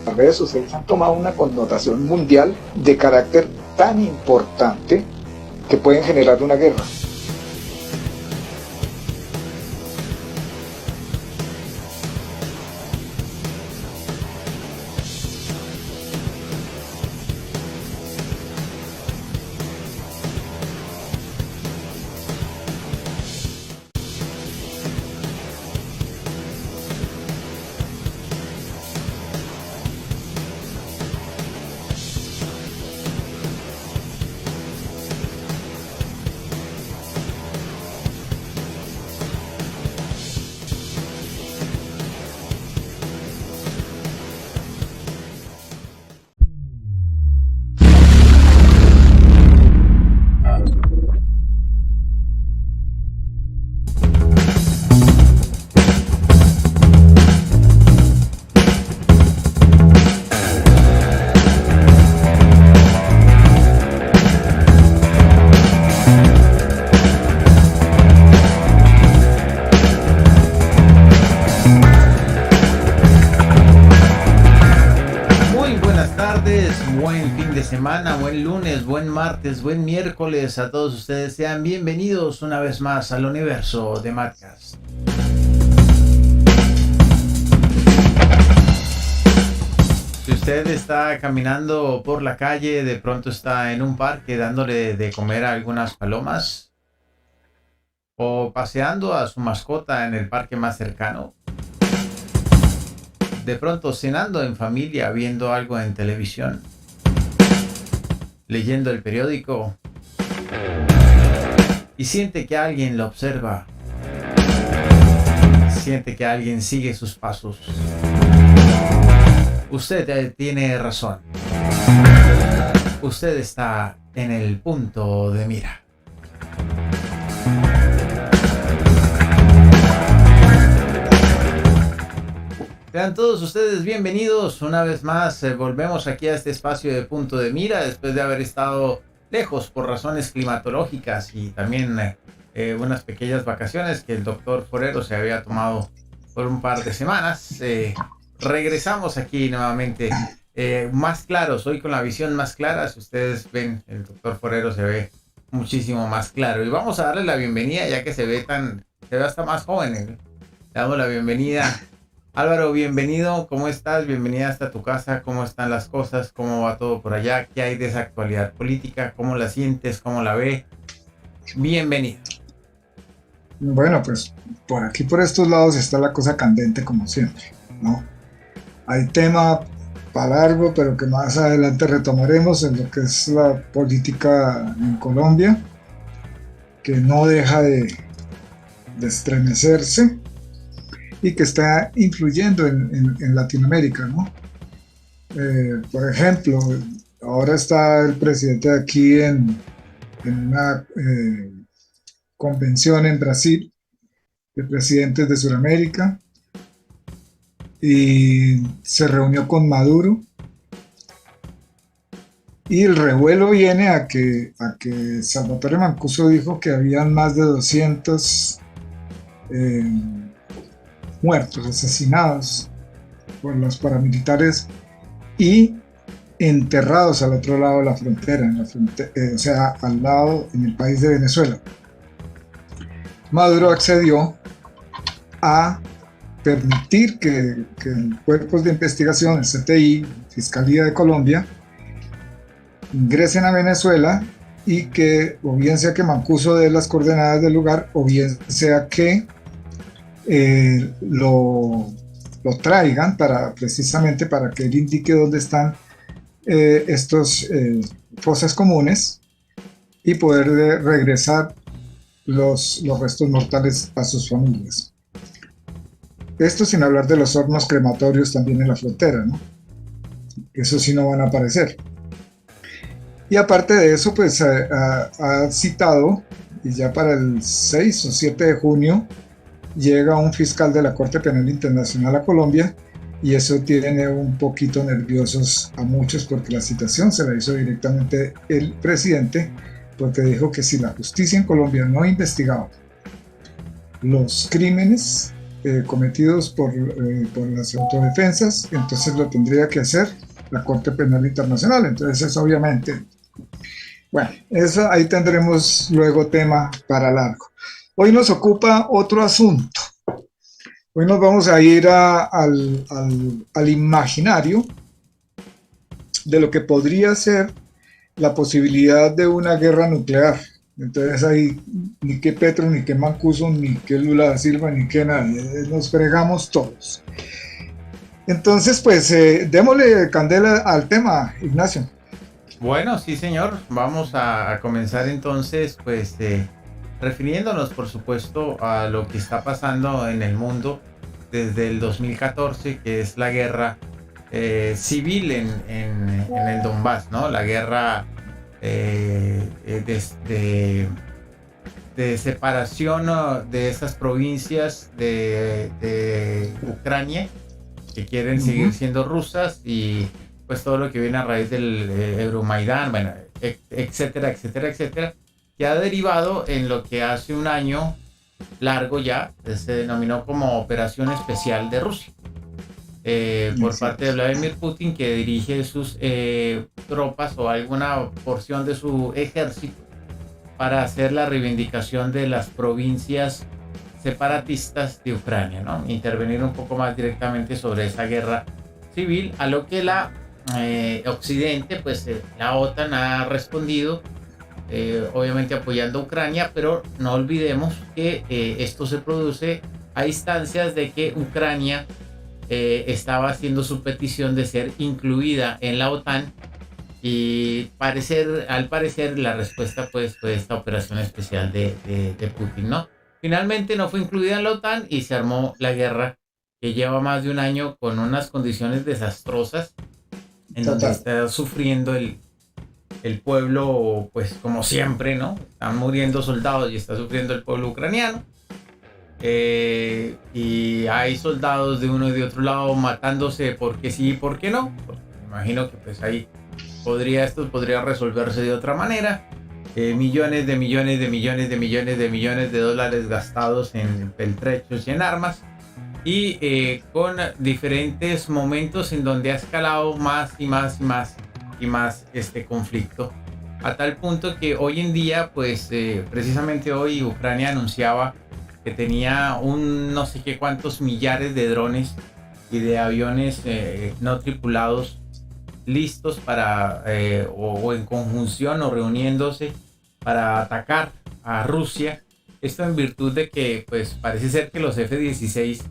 Las redes sociales han tomado una connotación mundial de carácter tan importante que pueden generar una guerra. Buen lunes, buen martes, buen miércoles a todos ustedes. Sean bienvenidos una vez más al universo de Madcast. Si usted está caminando por la calle, de pronto está en un parque dándole de comer a algunas palomas o paseando a su mascota en el parque más cercano, de pronto cenando en familia, viendo algo en televisión, leyendo el periódico y siente que alguien lo observa, siente que alguien sigue sus pasos. Usted tiene razón. Usted está en el punto de mira. Sean todos ustedes bienvenidos una vez más. Volvemos aquí a este espacio de punto de mira después de haber estado lejos por razones climatológicas y también unas pequeñas vacaciones que el doctor Forero se había tomado por un par de semanas. Regresamos aquí nuevamente más claros, hoy con la visión más clara. Si ustedes ven, el doctor Forero se ve muchísimo más claro y vamos a darle la bienvenida ya que se ve hasta más joven. Le damos la bienvenida. Álvaro, bienvenido, ¿cómo estás? Bienvenida hasta tu casa, ¿cómo están las cosas? ¿Cómo va todo por allá? ¿Qué hay de esa actualidad política? ¿Cómo la sientes? ¿Cómo la ve? Bienvenido. Bueno, pues por aquí, por estos lados, está la cosa candente como siempre, ¿no? Hay tema para largo, pero que más adelante retomaremos en lo que es la política en Colombia, que no deja de estremecerse y que está influyendo en Latinoamérica, ¿no? Por ejemplo, ahora está el presidente de aquí en una convención en Brasil de presidentes de Sudamérica y se reunió con Maduro y el revuelo viene a que Salvatore Mancuso dijo que habían más de 200 muertos, asesinados por los paramilitares y enterrados al otro lado de la frontera, o sea, al lado, en el país de Venezuela. Maduro accedió a permitir que cuerpos de investigación, el CTI, Fiscalía de Colombia, ingresen a Venezuela y que o bien sea que Mancuso dé las coordenadas del lugar o bien sea que lo traigan precisamente para que él indique dónde están estos fosas comunes y poder regresar los restos mortales a sus familias. Esto sin hablar de los hornos crematorios también en la frontera, ¿no? Eso sí no van a aparecer. Y aparte de eso, pues ha citado, y ya para el 6 o 7 de junio, llega un fiscal de la Corte Penal Internacional a Colombia y eso tiene un poquito nerviosos a muchos porque la citación se la hizo directamente el presidente, porque dijo que si la justicia en Colombia no investigaba los crímenes cometidos por las autodefensas, entonces lo tendría que hacer la Corte Penal Internacional. Entonces es obviamente, bueno, eso ahí tendremos luego tema para largo. Hoy nos ocupa otro asunto. Hoy nos vamos a ir al imaginario de lo que podría ser la posibilidad de una guerra nuclear. Entonces ahí ni que Petro, ni que Mancuso, ni que Lula da Silva, ni que nadie, nos fregamos todos. Entonces pues démosle candela al tema, Ignacio. Bueno, sí señor, vamos a comenzar entonces pues refiriéndonos por supuesto a lo que está pasando en el mundo desde el 2014, que es la guerra civil en el Donbass, ¿no? La guerra de separación de esas provincias de Ucrania que quieren seguir siendo rusas, y pues todo lo que viene a raíz del Euromaidán, bueno, etcétera, etcétera, etcétera, que ha derivado en lo que hace un año largo ya se denominó como Operación Especial de Rusia, por parte de Vladimir Putin, que dirige sus tropas o alguna porción de su ejército para hacer la reivindicación de las provincias separatistas de Ucrania, ¿no? Intervenir un poco más directamente sobre esa guerra civil, a lo que la Occidente, pues la OTAN ha respondido, obviamente apoyando a Ucrania, pero no olvidemos que esto se produce a instancias de que Ucrania estaba haciendo su petición de ser incluida en la OTAN, y al parecer la respuesta pues fue esta operación especial de Putin, ¿no? Finalmente no fue incluida en la OTAN y se armó la guerra que lleva más de un año con unas condiciones desastrosas en donde está sufriendo el pueblo, pues como siempre, ¿no? Están muriendo soldados y está sufriendo el pueblo ucraniano. Y hay soldados de uno y de otro lado matándose porque sí y porque no. Porque me imagino que pues ahí esto podría resolverse de otra manera. Millones de dólares gastados en peltrechos y en armas, y con diferentes momentos en donde ha escalado más este conflicto, a tal punto que hoy en día, pues precisamente hoy Ucrania anunciaba que tenía un no sé qué cuántos millares de drones y de aviones no tripulados listos para o en conjunción o reuniéndose para atacar a Rusia. Esto en virtud de que pues parece ser que los F-16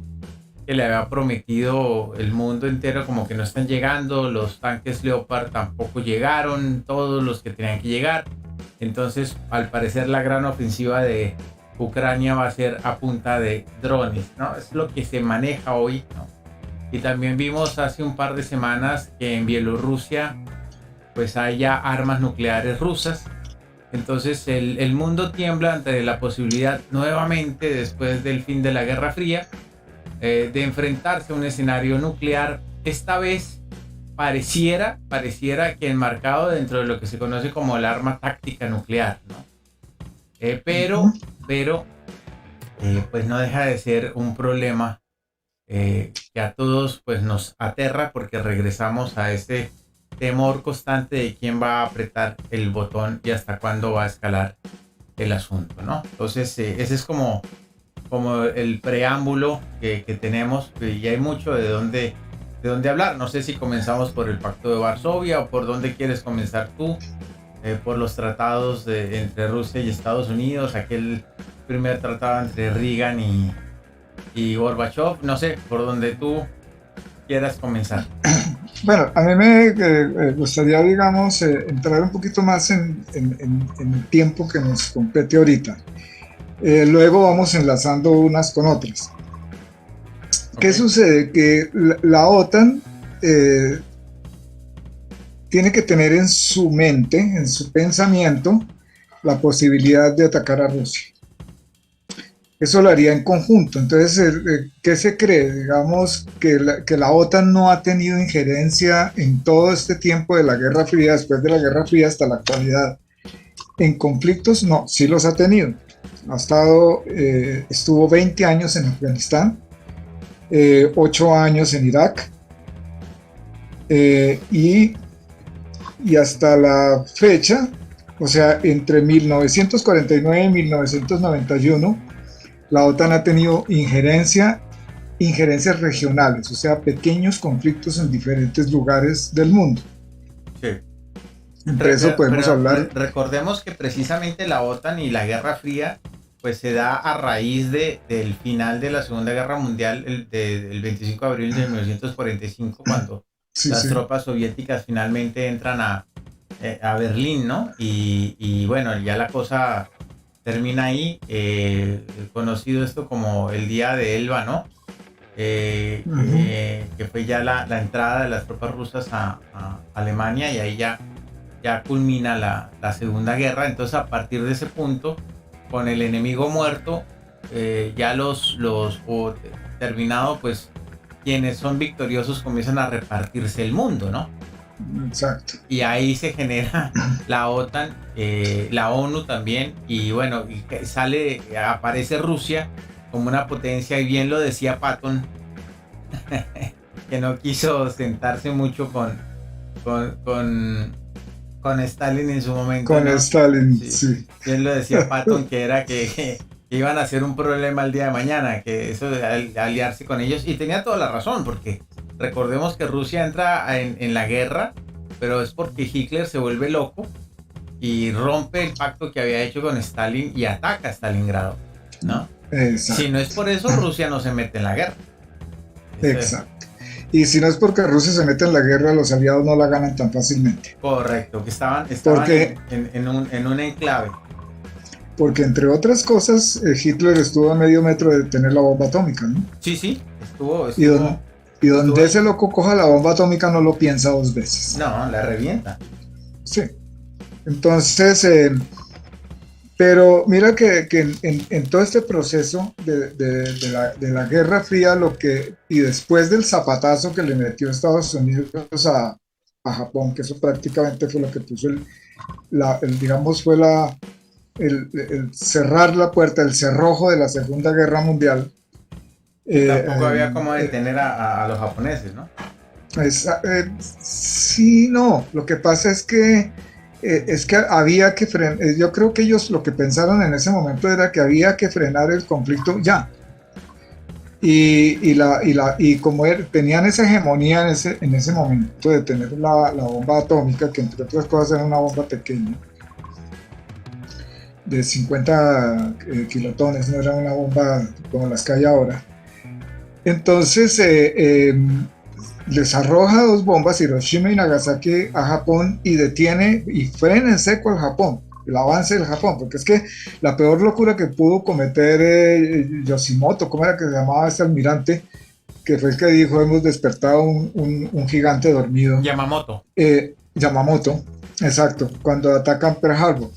que le había prometido el mundo entero como que no están llegando, los tanques Leopard tampoco llegaron, todos los que tenían que llegar. Entonces al parecer la gran ofensiva de Ucrania va a ser a punta de drones, ¿no? Es lo que se maneja hoy, ¿no? Y también vimos hace un par de semanas que en Bielorrusia pues hay ya armas nucleares rusas. Entonces el mundo tiembla ante la posibilidad nuevamente, después del fin de la Guerra Fría, de enfrentarse a un escenario nuclear. Esta vez pareciera que enmarcado dentro de lo que se conoce como el arma táctica nuclear, ¿no? Pero pues no deja de ser un problema que a todos pues nos aterra, porque regresamos a ese temor constante de quién va a apretar el botón y hasta cuándo va a escalar el asunto, ¿no? Entonces ese es como el preámbulo que tenemos, y hay mucho de dónde hablar. No sé si comenzamos por el Pacto de Varsovia o por dónde quieres comenzar tú, por los tratados entre Rusia y Estados Unidos, aquel primer tratado entre Reagan y Gorbachev. No sé, por donde tú quieras comenzar. Bueno, a mí me gustaría, digamos, entrar un poquito más en el tiempo que nos compete ahorita. Luego vamos enlazando unas con otras. Okay. ¿Qué sucede? Que la OTAN tiene que tener en su mente, en su pensamiento, la posibilidad de atacar a Rusia. Eso lo haría en conjunto. Entonces, ¿qué se cree? Digamos que la OTAN no ha tenido injerencia en todo este tiempo de la Guerra Fría, después de la Guerra Fría hasta la actualidad. En conflictos, no, sí los ha tenido. Estuvo 20 años en Afganistán, 8 años en Irak, y hasta la fecha, o sea, entre 1949 y 1991, la OTAN ha tenido injerencias regionales, o sea, pequeños conflictos en diferentes lugares del mundo. Sí. Entre eso podemos hablar. Recordemos que precisamente la OTAN y la Guerra Fría pues se da a raíz del final de la Segunda Guerra Mundial, del 25 de abril de 1945, cuando las tropas soviéticas finalmente entran a Berlín, ¿no? Y bueno, ya la cosa termina ahí, conocido esto como el Día de Elba, ¿no? Que fue ya la entrada de las tropas rusas a Alemania, y ahí ya culmina la Segunda Guerra. Entonces, a partir de ese punto, con el enemigo muerto, ya terminado, pues quienes son victoriosos comienzan a repartirse el mundo, ¿no? Exacto. Y ahí se genera la OTAN, la ONU también, y bueno, aparece Rusia como una potencia, y bien lo decía Patton, que no quiso sentarse mucho con Stalin en su momento. Con, ¿no? Stalin, sí. Sí. Bien lo decía Patton, que era que iban a ser un problema el día de mañana, que eso de aliarse con ellos, y tenía toda la razón, porque recordemos que Rusia entra en la guerra, pero es porque Hitler se vuelve loco y rompe el pacto que había hecho con Stalin y ataca a Stalingrado, ¿no? Exacto. Si no es por eso, Rusia no se mete en la guerra. Exacto. Y si no es porque Rusia se mete en la guerra, los aliados no la ganan tan fácilmente. Correcto, que estaban en un enclave. Porque entre otras cosas, Hitler estuvo a medio metro de tener la bomba atómica, ¿no? Sí, estuvo. Y donde ese loco coja la bomba atómica no lo piensa 2 veces. No, la revienta. Sí. Entonces, pero mira que en todo este proceso de la Guerra Fría, y después del zapatazo que le metió Estados Unidos a Japón, que eso prácticamente fue lo que puso digamos, fue el cerrar la puerta, el cerrojo de la Segunda Guerra Mundial. Tampoco había como detener a los japoneses, ¿no? Sí, no. Lo que pasa es que había que frenar. Yo creo que ellos lo que pensaron en ese momento era que había que frenar el conflicto ya. Y como tenían esa hegemonía en ese momento de tener la bomba atómica, que entre otras cosas era una bomba pequeña, de 50 kilotones, no era una bomba como las que hay ahora. Entonces les arroja 2 bombas, Hiroshima y Nagasaki, a Japón, y detiene y frena en seco al Japón, el avance del Japón, porque es que la peor locura que pudo cometer Yoshimoto, ¿cómo era que se llamaba este almirante? Que fue el que dijo: hemos despertado un gigante dormido. Yamamoto. Yamamoto, exacto, cuando atacan Pearl Harbor.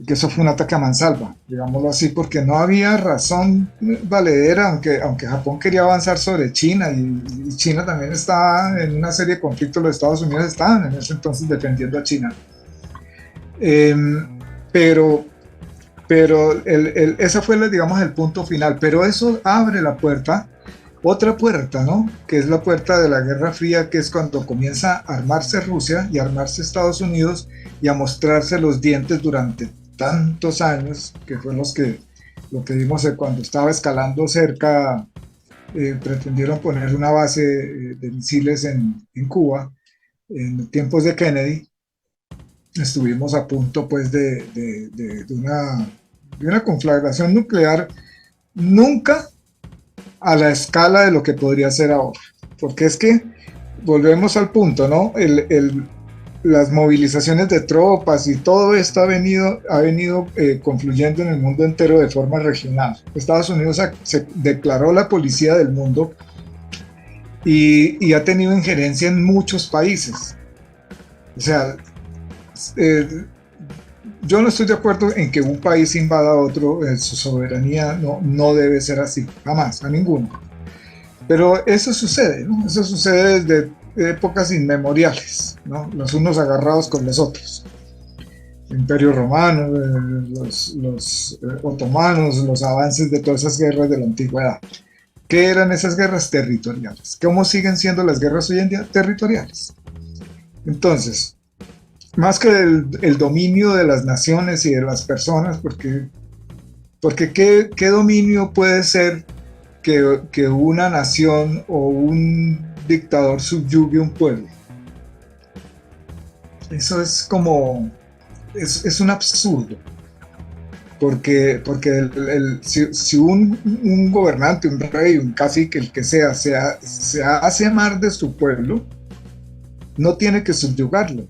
Que eso fue un ataque a mansalva, digámoslo así, porque no había razón valedera, aunque Japón quería avanzar sobre China, y China también estaba en una serie de conflictos. Los Estados Unidos estaban en ese entonces defendiendo a China, pero ese fue, digamos, el punto final. Pero eso abre la puerta, otra puerta, ¿no? Que es la puerta de la Guerra Fría, que es cuando comienza a armarse Rusia y a armarse Estados Unidos y a mostrarse los dientes durante tantos años, que fue lo que vimos cuando estaba escalando cerca. Pretendieron poner una base de misiles en Cuba en tiempos de Kennedy. Estuvimos a punto, pues, de una conflagración nuclear, nunca a la escala de lo que podría ser ahora, porque es que volvemos al punto, ¿no? Las movilizaciones de tropas y todo esto ha venido confluyendo en el mundo entero de forma regional. Estados Unidos se declaró la policía del mundo y ha tenido injerencia en muchos países. O sea, yo no estoy de acuerdo en que un país invada a otro. Su soberanía no debe ser así, jamás, a ninguno. Pero eso sucede, ¿no? Eso sucede desde épocas inmemoriales, ¿no? Los unos agarrados con los otros. El Imperio Romano, los otomanos, los avances de todas esas guerras de la antigüedad. ¿Qué eran esas guerras territoriales? ¿Cómo siguen siendo las guerras hoy en día? Territoriales. Entonces, más que el dominio de las naciones y de las personas, porque ¿qué dominio puede ser que una nación o un dictador subyugue un pueblo? Eso es como, es un absurdo. Porque si un gobernante, un rey, un cacique, el que sea, se hace amar de su pueblo, no tiene que subyugarlo.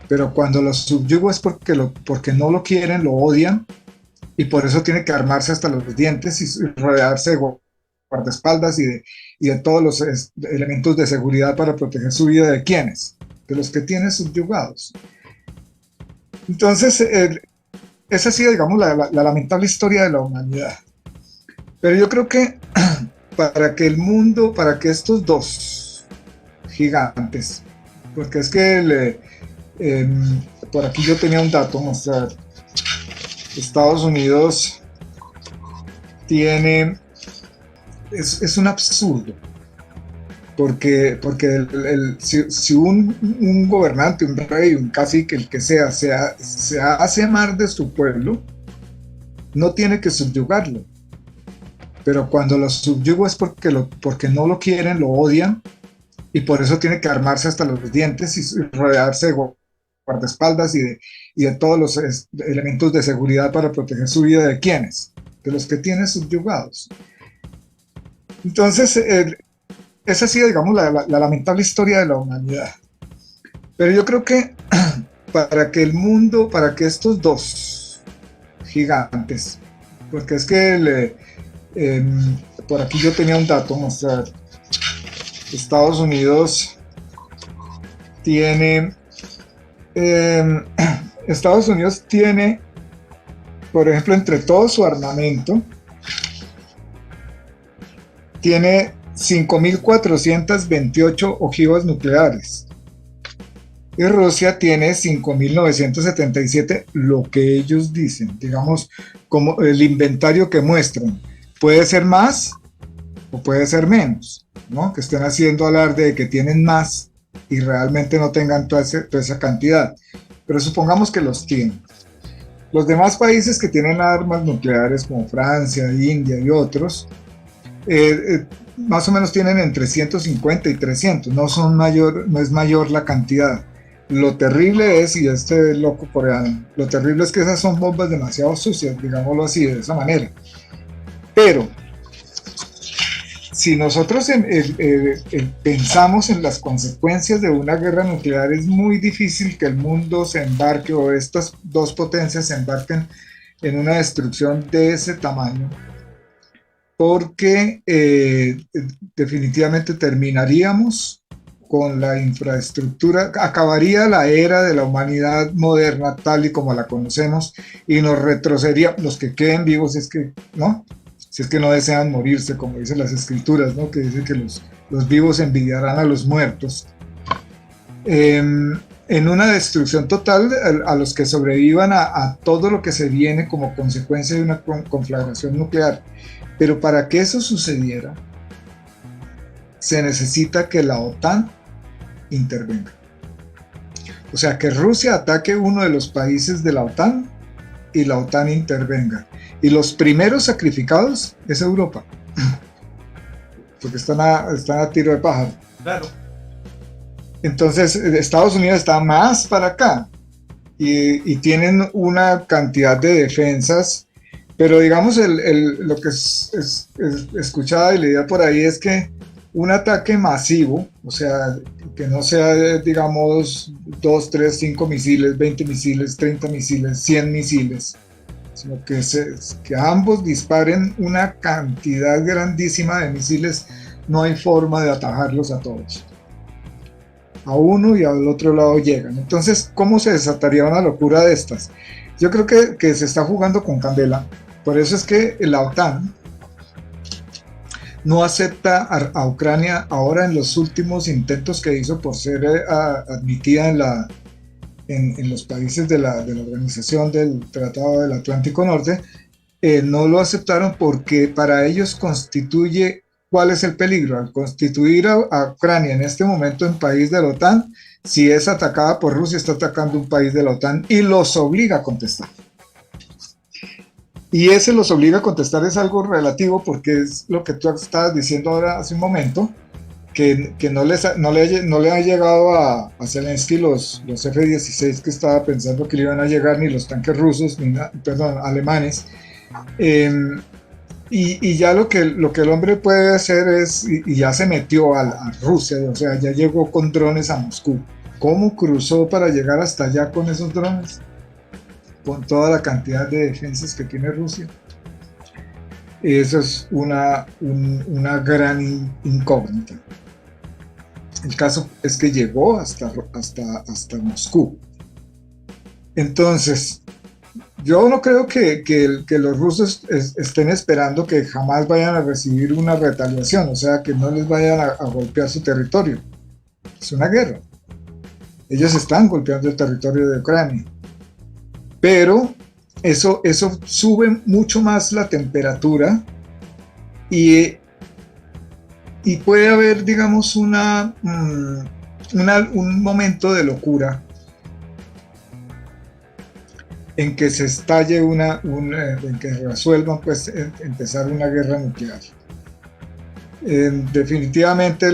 Pero cuando lo subyuga es porque no lo quieren, lo odian, y por eso tiene que armarse hasta los dientes y rodearse de guardaespaldas y de todos los elementos de seguridad para proteger su vida. ¿De quiénes? De los que tiene subyugados. Entonces, esa ha sido, digamos, la lamentable historia de la humanidad. Pero yo creo que para que estos dos gigantes, porque es que por aquí yo tenía un dato, mostrar. Estados Unidos tiene, es un absurdo, porque si un gobernante, un rey, un cacique, el que sea, se hace amar de su pueblo, no tiene que subyugarlo. Pero cuando lo subyuga es porque no lo quieren, lo odian, y por eso tiene que armarse hasta los dientes y rodearse de guardaespaldas y de todos los elementos de seguridad para proteger su vida. ¿De quiénes? De los que tiene subyugados. Entonces, esa ha sido, digamos, la lamentable historia de la humanidad. Pero yo creo que para que estos dos gigantes, porque es que por aquí yo tenía un dato, mostrar. Estados Unidos tiene, por ejemplo, entre todo su armamento, tiene 5.428 ojivas nucleares. Y Rusia tiene 5.977, lo que ellos dicen, digamos, como el inventario que muestran. Puede ser más o puede ser menos, ¿no? Que estén haciendo alarde de que tienen más y realmente no tengan toda esa cantidad. Pero supongamos que los tienen. Los demás países que tienen armas nucleares, como Francia, India y otros, más o menos tienen entre 150 y 300, no es mayor la cantidad. Lo terrible es, y este loco coreano, lo terrible es que esas son bombas demasiado sucias, digámoslo así, de esa manera. Pero si nosotros pensamos en las consecuencias de una guerra nuclear, es muy difícil que el mundo se embarque, o estas dos potencias se embarquen en una destrucción de ese tamaño, porque definitivamente terminaríamos con la infraestructura, acabaría la era de la humanidad moderna tal y como la conocemos, y nos retrocedería, los que queden vivos, si es que no desean morirse, como dicen las escrituras, ¿no? Que dicen que los vivos envidiarán a los muertos. En una destrucción total a los que sobrevivan a todo lo que se viene como consecuencia de una conflagración nuclear. Pero para que eso sucediera, se necesita que la OTAN intervenga. O sea, que Rusia ataque uno de los países de la OTAN y la OTAN intervenga. Y los primeros sacrificados es Europa, porque están a tiro de pájaro. Claro. Entonces, Estados Unidos está más para acá y tienen una cantidad de defensas, pero digamos, lo que escuchaba y leía por ahí es que un ataque masivo, o sea, que no sea, digamos, 2, 3, 5 misiles, 20 misiles, 30 misiles, 100 misiles, sino que ambos disparen una cantidad grandísima de misiles, no hay forma de atajarlos a todos. A uno y al otro lado llegan. Entonces, ¿cómo se desataría una locura de estas? Yo creo que se está jugando con candela. Por eso es que la OTAN no acepta a Ucrania ahora en los últimos intentos que hizo por ser admitida en los países de la Organización del Tratado del Atlántico Norte. no lo aceptaron porque para ellos constituye, ¿cuál es el peligro? Al constituir a Ucrania en este momento en país de la OTAN, si es atacada por Rusia, está atacando un país de la OTAN y los obliga a contestar. Y ese los obliga a contestar es algo relativo porque es lo que tú estabas diciendo ahora hace un momento, que no le ha llegado a Zelensky los F-16 que estaba pensando que le iban a llegar, ni los tanques rusos, perdón, alemanes. Y ya lo que el hombre puede hacer es, y ya se metió a Rusia, o sea, ya llegó con drones a Moscú. ¿Cómo cruzó para llegar hasta allá con esos drones? Con toda la cantidad de defensas que tiene Rusia. Eso es una gran incógnita. El caso es que llegó hasta Moscú. Entonces, yo no creo que los rusos estén esperando que jamás vayan a recibir una retaliación, o sea, que no les vayan a golpear su territorio. Es una guerra. Ellos están golpeando el territorio de Ucrania. Pero eso sube mucho más la temperatura y puede haber, digamos, un momento de locura en que se estalle en que resuelvan pues empezar una guerra nuclear. Definitivamente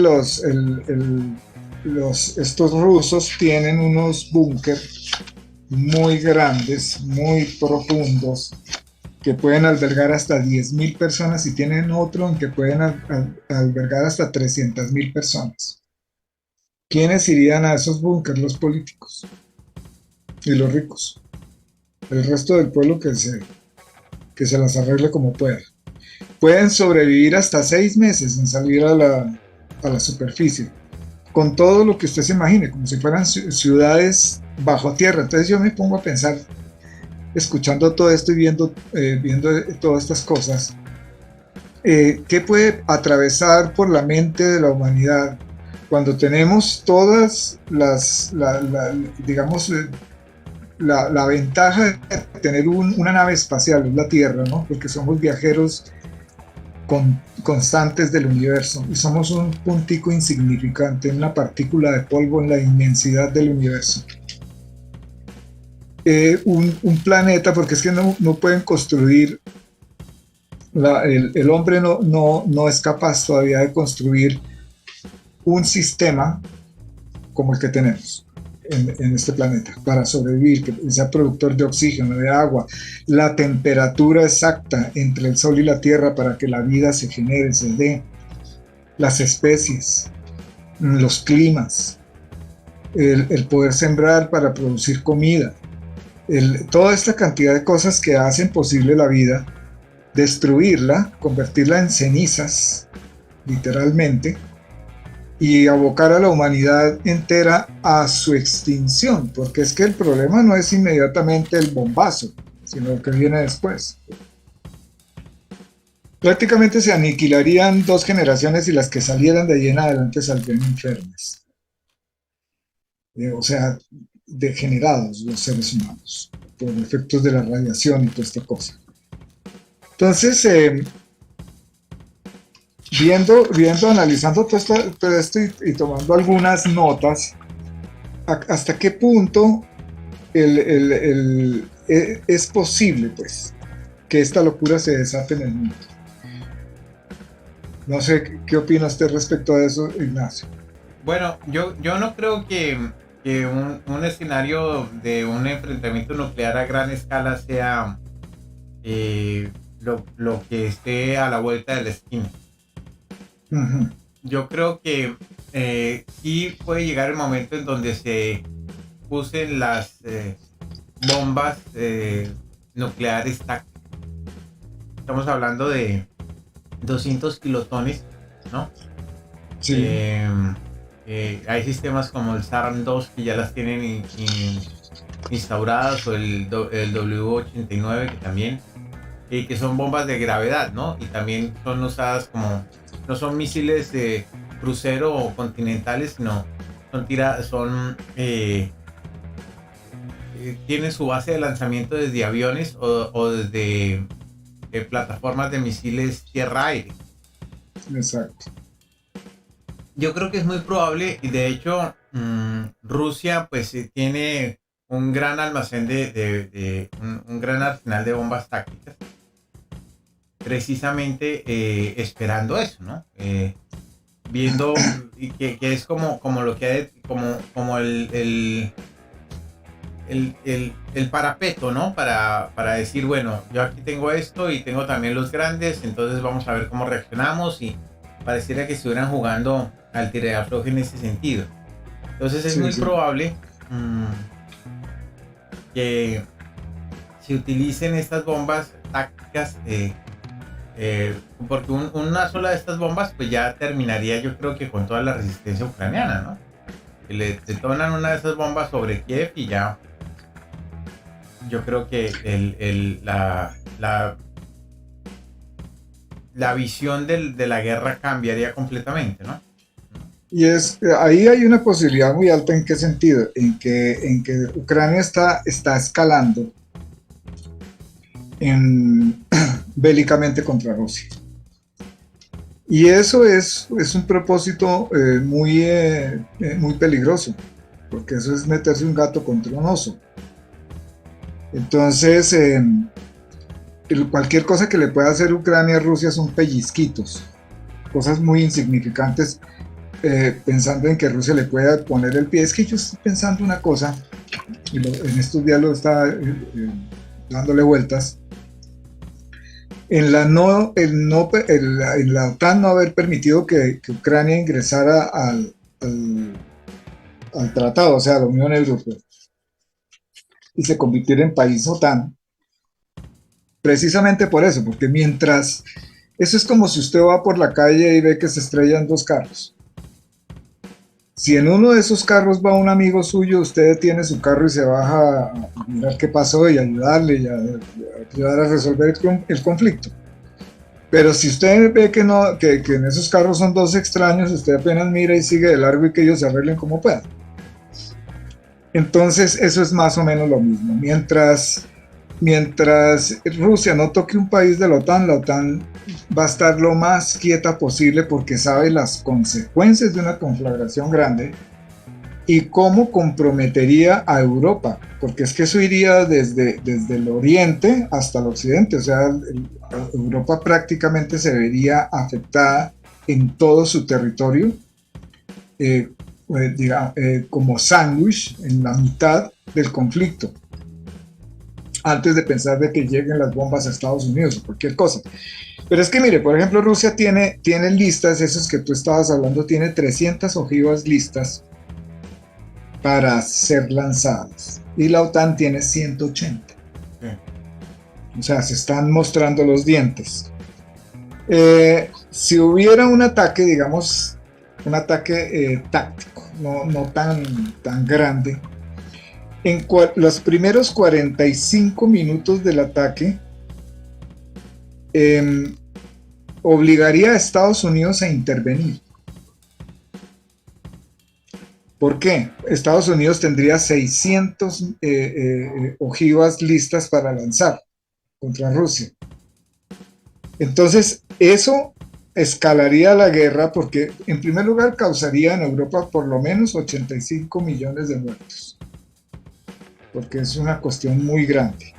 estos rusos tienen unos búnkeres muy grandes, muy profundos, que pueden albergar hasta 10.000 personas y tienen otro en que pueden albergar hasta 300.000 personas. ¿Quiénes irían a esos búnkeres? Los políticos y los ricos. El resto del pueblo que se las arregle como pueda. Pueden sobrevivir hasta 6 meses en salir a la superficie, con todo lo que usted se imagine, como si fueran ciudades bajo tierra. Entonces yo me pongo a pensar, escuchando todo esto y viendo todas estas cosas, ¿qué puede atravesar por la mente de la humanidad cuando tenemos todas digamos, la ventaja de tener una nave espacial, es la Tierra, ¿no? Porque somos viajeros constantes del universo y somos un puntico insignificante, una partícula de polvo en la inmensidad del universo. Un planeta, porque es que no pueden construir, el hombre no es capaz todavía de construir un sistema como el que tenemos en este planeta para sobrevivir, que sea productor de oxígeno, de agua, la temperatura exacta entre el Sol y la Tierra para que la vida se genere, se dé, las especies, los climas, el poder sembrar para producir comida, toda esta cantidad de cosas que hacen posible la vida, destruirla, convertirla en cenizas, literalmente, y abocar a la humanidad entera a su extinción, porque es que el problema no es inmediatamente el bombazo, sino lo que viene después. Prácticamente se aniquilarían 2 generaciones y las que salieran de ahí en adelante saldrían enfermas. O sea, degenerados los seres humanos por efectos de la radiación y toda esta cosa. Entonces, analizando todo esto y tomando algunas notas, hasta qué punto es posible, pues, que esta locura se desate en el mundo. No sé, ¿qué opina usted respecto a eso, Ignacio? Bueno, yo no creo que un escenario de un enfrentamiento nuclear a gran escala sea lo que esté a la vuelta de la esquina. Uh-huh. Yo creo que sí puede llegar el momento en donde se usen las bombas nucleares tácticas. Estamos hablando de 200 kilotones, ¿no? Sí. Hay sistemas como el SARM-2 que ya las tienen instauradas, o el W-89 que también, que son bombas de gravedad, ¿no? Y también son usadas como, no son misiles de crucero o continentales, sino tienen su base de lanzamiento desde aviones o desde plataformas de misiles tierra-aire. Exacto. Yo creo que es muy probable, y de hecho Rusia pues tiene un gran almacén un gran arsenal de bombas tácticas, precisamente esperando eso, ¿no? Viendo que es como lo que hay, como el parapeto, ¿no? Para decir, bueno, yo aquí tengo esto y tengo también los grandes, entonces vamos a ver cómo reaccionamos, y pareciera que estuvieran jugando al tira y afloje en ese sentido. Entonces es muy probable que se utilicen estas bombas tácticas, porque una sola de estas bombas pues ya terminaría, yo creo que con toda la resistencia ucraniana, ¿no? Que le detonan una de esas bombas sobre Kiev y ya yo creo que la visión de la guerra cambiaría completamente, ¿no? Y ahí hay una posibilidad muy alta. ¿En qué sentido? En que Ucrania está escalando bélicamente contra Rusia. Y eso es un propósito muy peligroso, porque eso es meterse un gato contra un oso. Entonces, cualquier cosa que le pueda hacer Ucrania a Rusia son pellizquitos, cosas muy insignificantes, pensando en que Rusia le pueda poner el pie. Es que yo estoy pensando una cosa, y en estos días lo estaba dándole vueltas. En la OTAN no haber permitido que Ucrania ingresara al tratado, o sea, a la Unión Europea, y se convirtiera en país OTAN, precisamente por eso, porque mientras, eso es como si usted va por la calle y ve que se estrellan dos carros. Si en uno de esos carros va un amigo suyo, usted detiene su carro y se baja a mirar qué pasó y ayudarle y a ayudar a resolver el conflicto. Pero si usted ve que en esos carros son dos extraños, usted apenas mira y sigue de largo y que ellos se arreglen como puedan. Entonces eso es más o menos lo mismo. Mientras Rusia no toque un país de la OTAN va a estar lo más quieta posible, porque sabe las consecuencias de una conflagración grande y cómo comprometería a Europa, porque es que eso iría desde el oriente hasta el occidente. O sea, Europa prácticamente se vería afectada en todo su territorio, como sándwich en la mitad del conflicto, antes de pensar de que lleguen las bombas a Estados Unidos o cualquier cosa. Pero es que mire, por ejemplo, Rusia tiene listas, esos que tú estabas hablando, tiene 300 ojivas listas para ser lanzadas, y la OTAN tiene 180. O sea, se están mostrando los dientes. Si hubiera un ataque, digamos, un ataque táctico, no tan grande, en los primeros 45 minutos del ataque, obligaría a Estados Unidos a intervenir. ¿Por qué? Estados Unidos tendría 600 ojivas listas para lanzar contra Rusia. Entonces, eso escalaría la guerra, porque en primer lugar causaría en Europa por lo menos 85 millones de muertos, porque es una cuestión muy grande.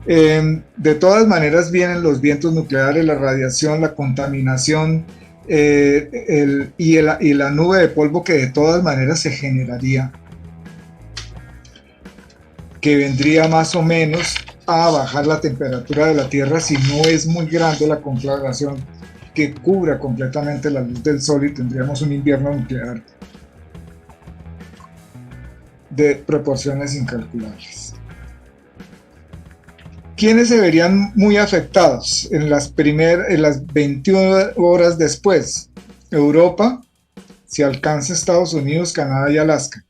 De todas maneras vienen los vientos nucleares, la radiación, la contaminación, y la nube de polvo que de todas maneras se generaría, que vendría más o menos a bajar la temperatura de la Tierra si no es muy grande la conflagración que cubra completamente la luz del Sol, y tendríamos un invierno nuclear de proporciones incalculables. ¿Quiénes se verían muy afectados en las 21 horas después? Europa, si alcanza Estados Unidos, Canadá y Alaska.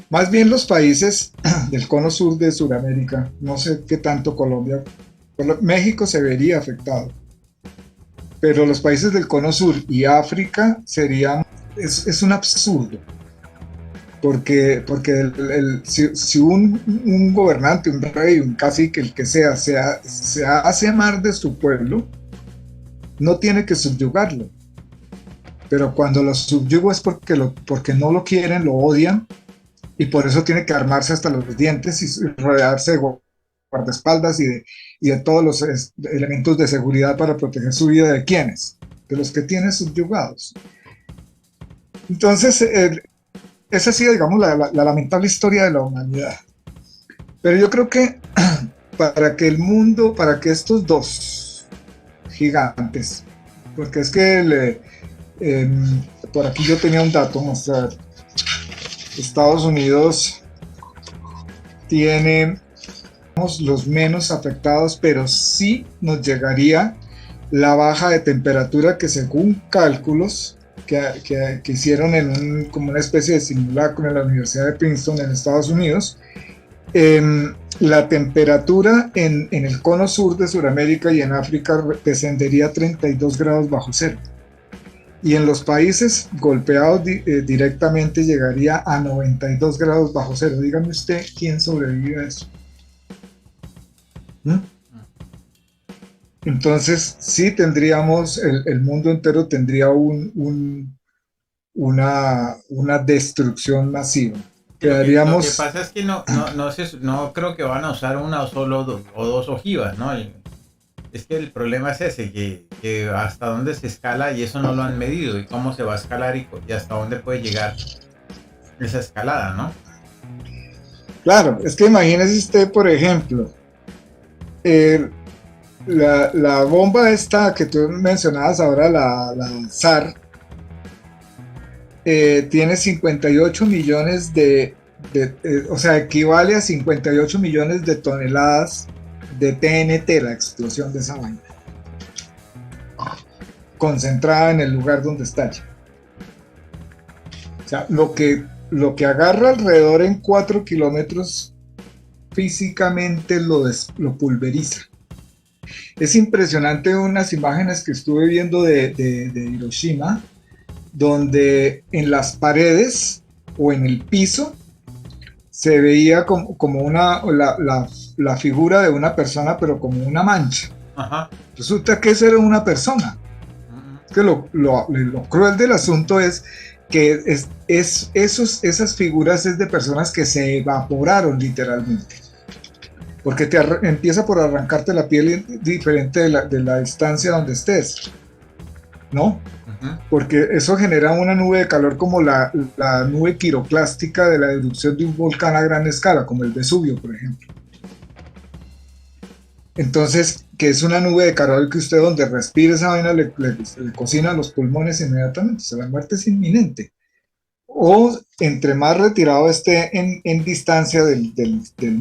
Más bien los países del cono sur de Sudamérica, no sé qué tanto Colombia, México se vería afectado, pero los países del cono sur y África serían, es un absurdo. porque si un gobernante, un rey, un cacique, el que sea, se hace amar de su pueblo, no tiene que subyugarlo. Pero cuando lo subyuga es porque no lo quieren, lo odian, y por eso tiene que armarse hasta los dientes y rodearse de guardaespaldas y de todos los elementos de seguridad para proteger su vida. ¿De quiénes? De los que tiene subyugados. Entonces, esa ha sido, digamos, la lamentable historia de la humanidad. Pero yo creo que para que estos dos gigantes, porque es que por aquí yo tenía un dato, mostrar. Estados Unidos tiene los menos afectados, pero sí nos llegaría la baja de temperatura que, según cálculos que hicieron como una especie de simulacro en la Universidad de Princeton en Estados Unidos, la temperatura en el cono sur de Sudamérica y en África descendería a 32 grados bajo cero. Y en los países golpeados directamente llegaría a 92 grados bajo cero. Dígame usted quién sobrevive a eso. ¿Mm? Entonces, sí tendríamos, el mundo entero tendría una destrucción masiva. Quedaríamos... Lo que pasa es que no creo que van a usar una o solo o dos ojivas, ¿no? Es que el problema es ese, que hasta dónde se escala y eso no lo han medido, y cómo se va a escalar y hasta dónde puede llegar esa escalada, ¿no? Claro, es que imagínese usted, por ejemplo, la bomba esta que tú mencionabas ahora, la SAR, tiene 58 millones o sea, equivale a 58 millones de toneladas de TNT, la explosión de esa vaina, concentrada en el lugar donde estalla. O sea, lo que agarra alrededor en 4 kilómetros físicamente lo pulveriza. Es impresionante unas imágenes que estuve viendo de Hiroshima, donde en las paredes o en el piso se veía como la figura de una persona, pero como una mancha. Ajá. Resulta que eso era una persona. Es que lo cruel del asunto es que esas figuras es de personas que se evaporaron literalmente. Porque empieza por arrancarte la piel diferente de la distancia donde estés, ¿no? Porque eso genera una nube de calor como la nube piroclástica de la erupción de un volcán a gran escala, como el Vesubio, por ejemplo. Entonces, que es una nube de calor que usted donde respire esa vaina le cocina los pulmones inmediatamente, o sea, la muerte es inminente. O entre más retirado esté en distancia del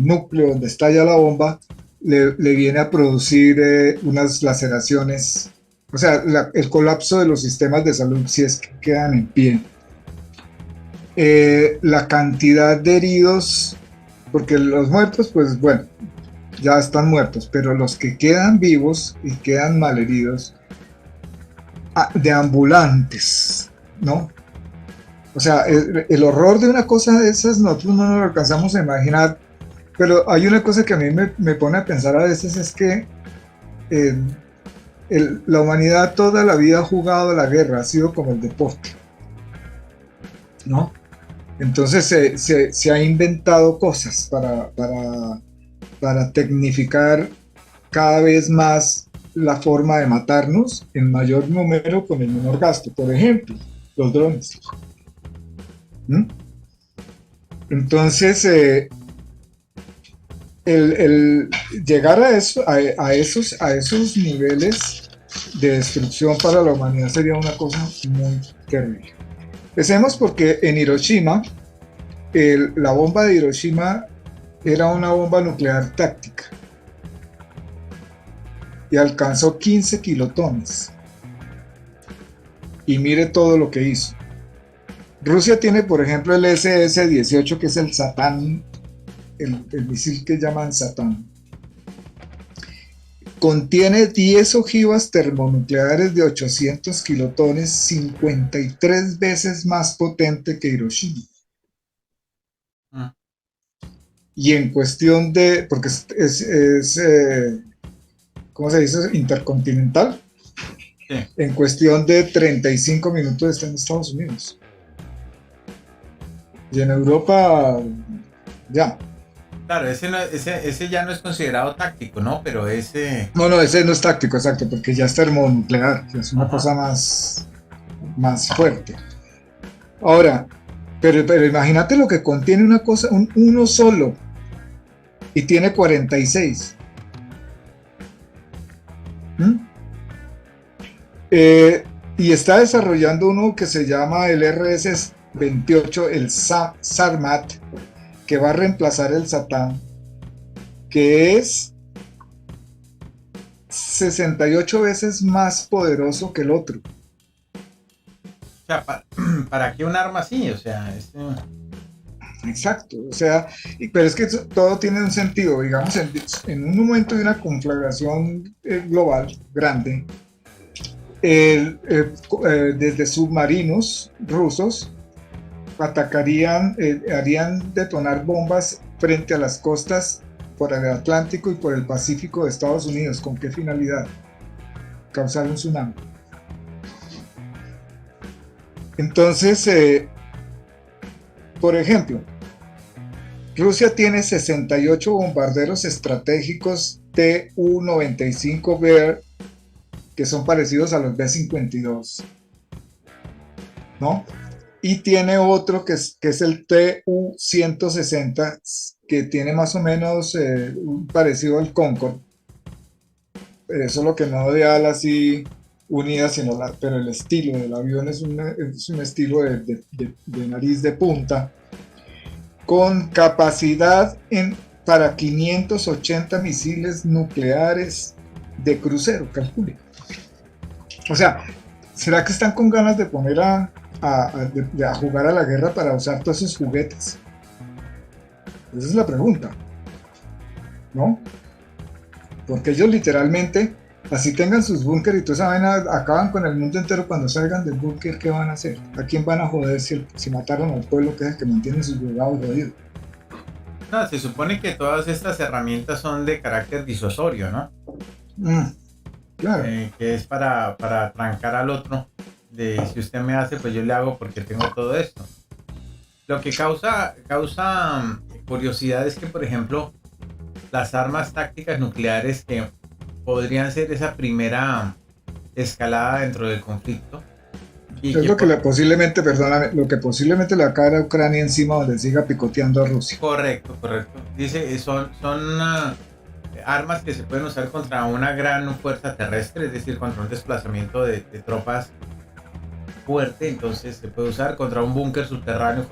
núcleo donde estalla la bomba, le viene a producir unas laceraciones. O sea, el colapso de los sistemas de salud si es que quedan en pie. La cantidad de heridos, porque los muertos, pues bueno, ya están muertos, pero los que quedan vivos y quedan malheridos, de ambulantes, ¿no? O sea, el horror de una cosa de esas nosotros no nos lo alcanzamos a imaginar, pero hay una cosa que a mí me pone a pensar a veces, es que la humanidad toda la vida ha jugado a la guerra, ha sido como el deporte, ¿no? Entonces se ha inventado cosas para tecnificar cada vez más la forma de matarnos en mayor número con el menor gasto. Por ejemplo, los drones. Entonces, el llegar a esos niveles de destrucción para la humanidad sería una cosa muy terrible. Empecemos porque en Hiroshima, la bomba de Hiroshima era una bomba nuclear táctica y alcanzó 15 kilotones. Y mire todo lo que hizo. Rusia tiene, por ejemplo, el SS-18, que es el Satán, el misil que llaman Satán. Contiene 10 ojivas termonucleares de 800 kilotones, 53 veces más potente que Hiroshima. y en cuestión de, porque ¿cómo se dice? Intercontinental. Sí. En cuestión de 35 minutos está en Estados Unidos. Y en Europa, ya. Claro, ese ya no es considerado táctico, ¿no? Pero ese... No, ese no es táctico, exacto, porque ya es termonuclear, que es una cosa más fuerte. Ahora, pero imagínate lo que contiene una cosa, uno solo, y tiene 46. Y está desarrollando uno que se llama el RS-28, el Sarmat, que va a reemplazar el Satán, que es 68 veces más poderoso que el otro. O sea, ¿para qué un arma así? O sea, Exacto, o sea, pero es que todo tiene un sentido, digamos, en un momento de una conflagración global grande, desde submarinos rusos atacarían, harían detonar bombas frente a las costas por el Atlántico y por el Pacífico de Estados Unidos. ¿Con qué finalidad? Causar un tsunami. Entonces, por ejemplo, Rusia tiene 68 bombarderos estratégicos Tu-95 Bear, que son parecidos a los B-52, ¿no? Y tiene otro que es el Tu-160, que tiene más o menos parecido al Concorde, solo que no de alas así unidas, pero el estilo del avión es un estilo de nariz de punta, con capacidad para 580 misiles nucleares de crucero, calcule. O sea, ¿será que están con ganas de poner a jugar a la guerra para usar todos esos juguetes? Esa es la pregunta, ¿no? Porque ellos literalmente, así tengan sus búnkeres y toda esa vaina, acaban con el mundo entero. Cuando salgan del búnker, ¿qué van a hacer? ¿A quién van a joder si mataron al pueblo que es el que mantiene sus llegados jodidos? No, se supone que todas estas herramientas son de carácter disuasorio, ¿no? Claro. Que es para trancar al otro. De si usted me hace, pues yo le hago porque tengo todo esto. Lo que causa curiosidad es que, por ejemplo, las armas tácticas nucleares que podrían ser esa primera escalada dentro del conflicto. Y es lo que posiblemente le va a caer a Ucrania encima, donde siga picoteando a Rusia. Correcto. Dice, son armas que se pueden usar contra una gran fuerza terrestre, es decir, contra un desplazamiento de tropas fuerte. Entonces se puede usar contra un búnker subterráneo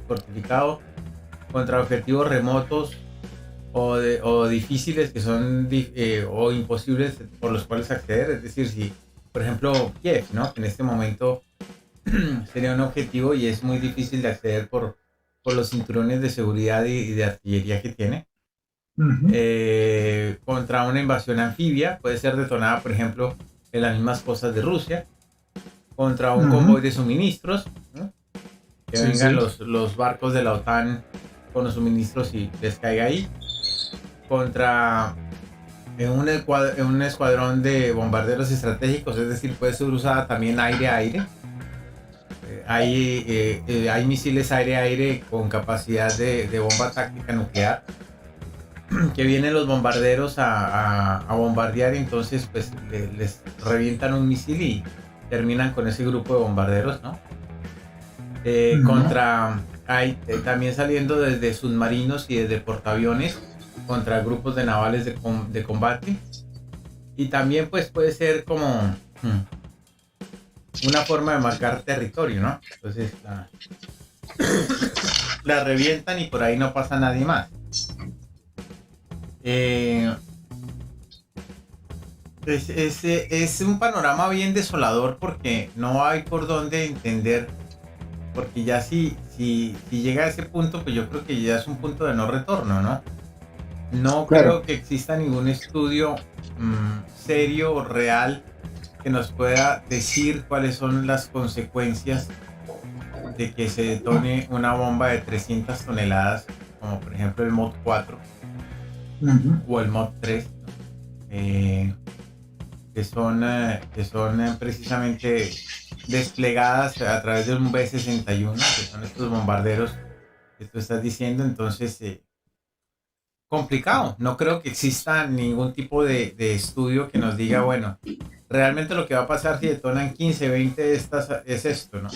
fortificado, contra objetivos remotos o difíciles que son o imposibles por los cuales acceder. Es decir, si por ejemplo Kiev, ¿no? Que en este momento sería un objetivo y es muy difícil de acceder por los cinturones de seguridad y de artillería que tiene. Contra una invasión anfibia, puede ser detonada, por ejemplo, en las mismas costas de Rusia. Contra un convoy de suministros, ¿no? Que vengan los barcos de la OTAN con los suministros y les caiga ahí. Contra un escuadrón de bombarderos estratégicos, es decir, puede ser usada también aire-aire. Hay misiles aire-aire con capacidad de bomba táctica nuclear, que vienen los bombarderos a bombardear, y entonces pues les revientan un misil y terminan con ese grupo de bombarderos, ¿no? También saliendo desde submarinos y desde portaaviones contra grupos de navales de combate. Y también pues puede ser como una forma de marcar territorio, ¿no? Entonces la revientan y por ahí no pasa nadie más. Es un panorama bien desolador, porque no hay por dónde entender, porque ya si llega a ese punto, pues yo creo que ya es un punto de no retorno, ¿no? No creo que exista ningún estudio serio o real que nos pueda decir cuáles son las consecuencias de que se detone una bomba de 300 toneladas como por ejemplo el Mod 4 o el Mod 3, ¿no? Que son precisamente desplegadas a través de un B-61, que son estos bombarderos que tú estás diciendo. Entonces, complicado. No creo que exista ningún tipo de estudio que nos diga, bueno, realmente lo que va a pasar si detonan 15, 20 de estas es esto, ¿no?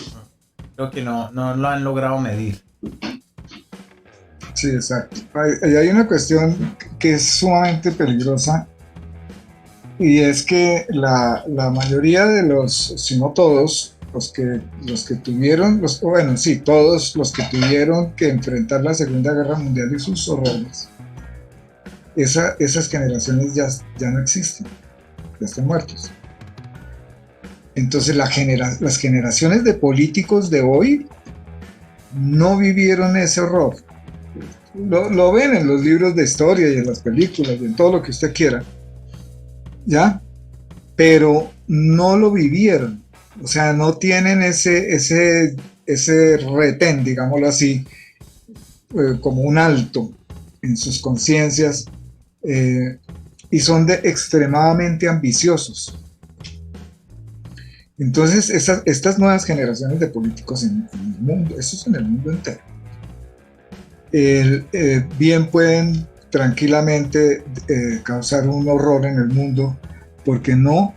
Creo que no lo han logrado medir. Sí, exacto. Hay una cuestión que es sumamente peligrosa, y es que la mayoría de los, si no todos, los que tuvieron, todos los que tuvieron que enfrentar la Segunda Guerra Mundial y sus horrores, esas generaciones ya no existen, ya están muertos. Entonces las generaciones de políticos de hoy no vivieron ese horror. Lo ven en los libros de historia y en las películas y en todo lo que usted quiera, ¿ya? Pero no lo vivieron. O sea, no tienen ese retén, digámoslo así, como un alto en sus conciencias, y son extremadamente ambiciosos. Entonces, estas nuevas generaciones de políticos en el mundo, eso es en el mundo entero, bien pueden tranquilamente causar un horror en el mundo, porque no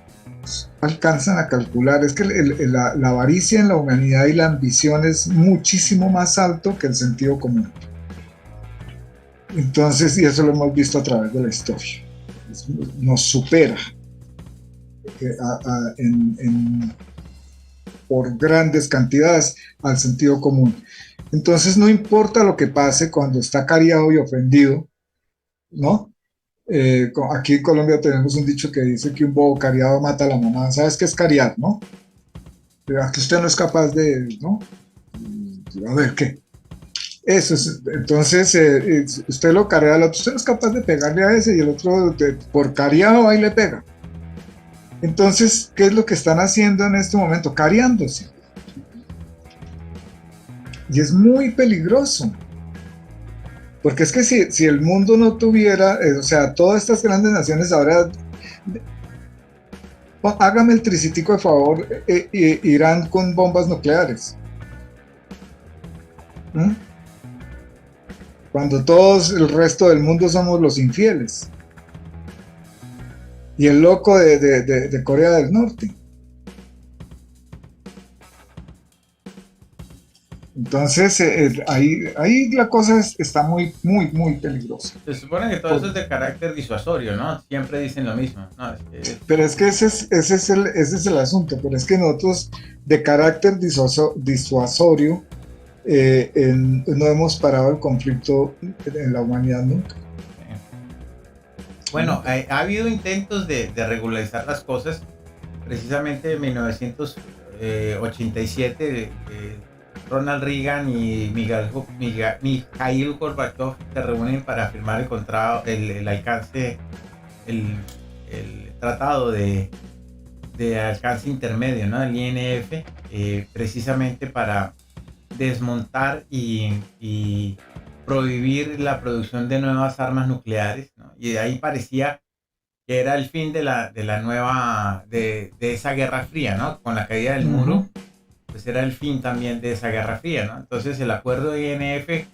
alcanzan a calcular. Es que la avaricia en la humanidad y la ambición es muchísimo más alto que el sentido común. Entonces, y eso lo hemos visto a través de la historia, nos supera por grandes cantidades al sentido común. Entonces no importa lo que pase cuando está cariado y ofendido, ¿no? Aquí en Colombia tenemos un dicho que dice que un bobo cariado mata a la mamá. ¿Sabes qué es cariar, no? Que usted no es capaz de, ¿no? A ver, ¿qué? Eso es. Entonces, usted lo carea al otro, usted no es capaz de pegarle a ese, y el otro por cariado ahí le pega. Entonces, ¿qué es lo que están haciendo en este momento? Cariándose. Y es muy peligroso. Porque es que si el mundo no tuviera, o sea, todas estas grandes naciones ahora, hágame el tricitico de favor, Irán con bombas nucleares. Cuando todos el resto del mundo somos los infieles. Y el loco de Corea del Norte. Entonces, ahí la cosa está muy, muy, muy peligrosa. Se supone que todo eso es de carácter disuasorio, ¿no? Siempre dicen lo mismo. No, pero es que ese es el asunto. Pero es que nosotros, de carácter disuasorio, no hemos parado el conflicto en la humanidad nunca. Bueno, ha habido intentos de regularizar las cosas. Precisamente en 1987, Ronald Reagan y Mikhail Gorbachev se reúnen para firmar el tratado de alcance intermedio, ¿no? El INF, precisamente para desmontar y prohibir la producción de nuevas armas nucleares, ¿no? Y de ahí parecía que era el fin de esa Guerra Fría, ¿no? Con la caída del muro, pues era el fin también de esa Guerra Fría, ¿no? Entonces el acuerdo de INF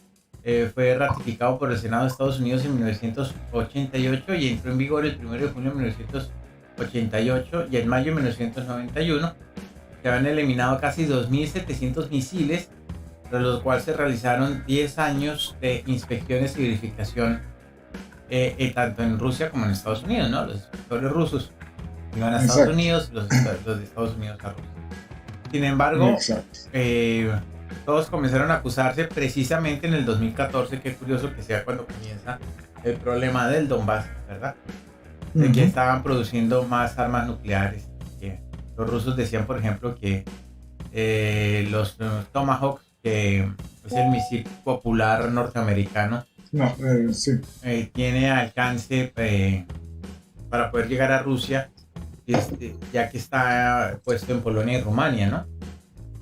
fue ratificado por el Senado de Estados Unidos en 1988 y entró en vigor el 1 de junio de 1988, y en mayo de 1991 se habían eliminado casi 2.700 misiles, tras los cuales se realizaron 10 años de inspecciones y verificación, tanto en Rusia como en Estados Unidos, ¿no? Los inspectores rusos iban a Estados Unidos, los de Estados Unidos a Rusia. Sin embargo, todos comenzaron a acusarse precisamente en el 2014, qué curioso que sea cuando comienza el problema del Donbass, ¿verdad? De que estaban produciendo más armas nucleares. Los rusos decían, por ejemplo, que los Tomahawk, que es el misil popular norteamericano, tiene alcance para poder llegar a Rusia, ya que está puesto en Polonia y Rumania, ¿no?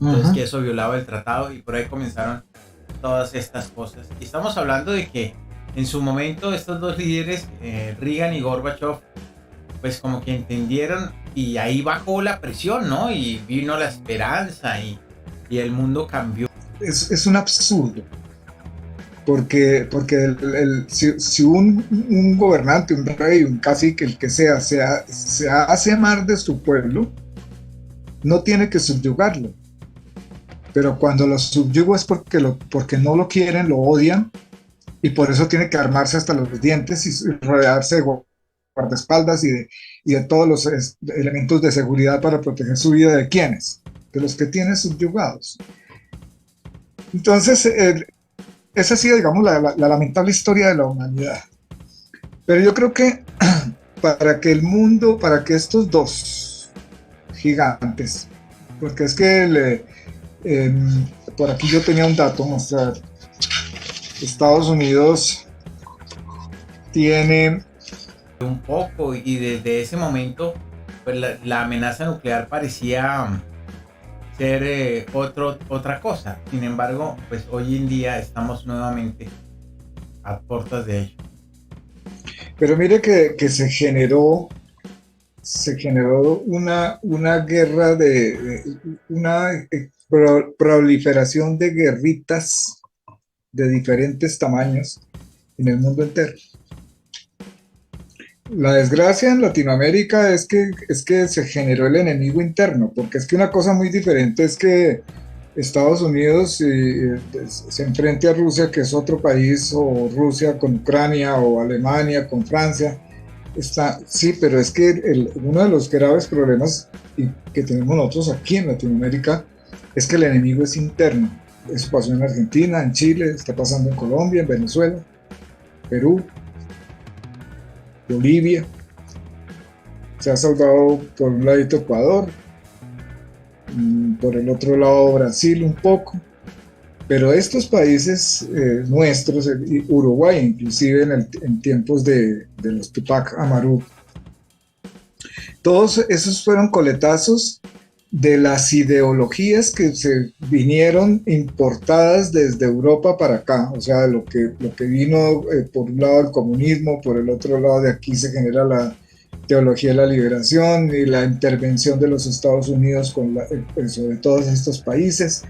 Entonces que eso violaba el tratado, y por ahí comenzaron todas estas cosas. Y estamos hablando de que en su momento estos dos líderes, Reagan y Gorbachev, pues como que entendieron y ahí bajó la presión, ¿no? Y vino la esperanza y el mundo cambió. Es un absurdo, porque si un gobernante, un rey, un cacique, el que sea, se hace amar de su pueblo, no tiene que subyugarlo. Pero cuando lo subyuga es porque no lo quieren, lo odian, y por eso tiene que armarse hasta los dientes y rodearse de guardaespaldas y de todos los elementos de seguridad para proteger su vida. ¿De quiénes? De los que tiene subyugados. Entonces, esa ha sido, digamos, la lamentable historia de la humanidad. Pero yo creo que para que estos dos gigantes, porque es que por aquí yo tenía un dato, mostrar, Estados Unidos tiene un poco, y desde ese momento pues la amenaza nuclear parecía ser otra cosa. Sin embargo, pues hoy en día estamos nuevamente a puertas de ello. Pero mire que se generó una guerra una proliferación de guerritas de diferentes tamaños en el mundo entero. La desgracia en Latinoamérica es que se generó el enemigo interno, porque es que una cosa muy diferente es que Estados Unidos se enfrente a Rusia, que es otro país, o Rusia con Ucrania, o Alemania con Francia. Sí, pero es que uno de los graves problemas que tenemos nosotros aquí en Latinoamérica es que el enemigo es interno. Eso pasó en Argentina, en Chile, está pasando en Colombia, en Venezuela, Perú, Bolivia. Se ha salvado por un ladito Ecuador, por el otro lado Brasil un poco, pero estos países nuestros, Uruguay inclusive en tiempos de los Tupac Amaru, todos esos fueron coletazos de las ideologías que se vinieron importadas desde Europa para acá, o sea, lo que vino por un lado el comunismo, por el otro lado de aquí se genera la teología de la liberación y la intervención de los Estados Unidos sobre todos estos países.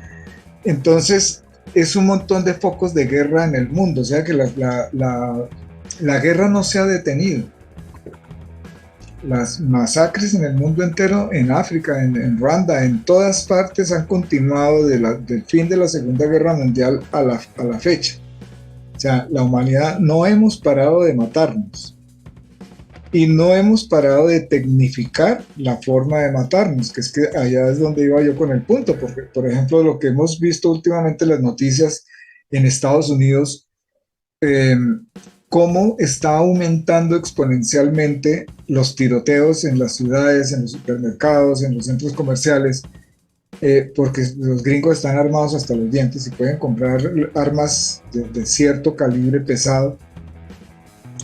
Entonces es un montón de focos de guerra en el mundo, o sea que la guerra no se ha detenido. Las masacres en el mundo entero, en África, en Ruanda, en todas partes han continuado del fin de la Segunda Guerra Mundial a la fecha. O sea, la humanidad no hemos parado de matarnos y no hemos parado de tecnificar la forma de matarnos, que es que allá es donde iba yo con el punto, porque, por ejemplo, lo que hemos visto últimamente en las noticias en Estados Unidos, cómo está aumentando exponencialmente los tiroteos en las ciudades, en los supermercados, en los centros comerciales, porque los gringos están armados hasta los dientes y pueden comprar armas de cierto calibre pesado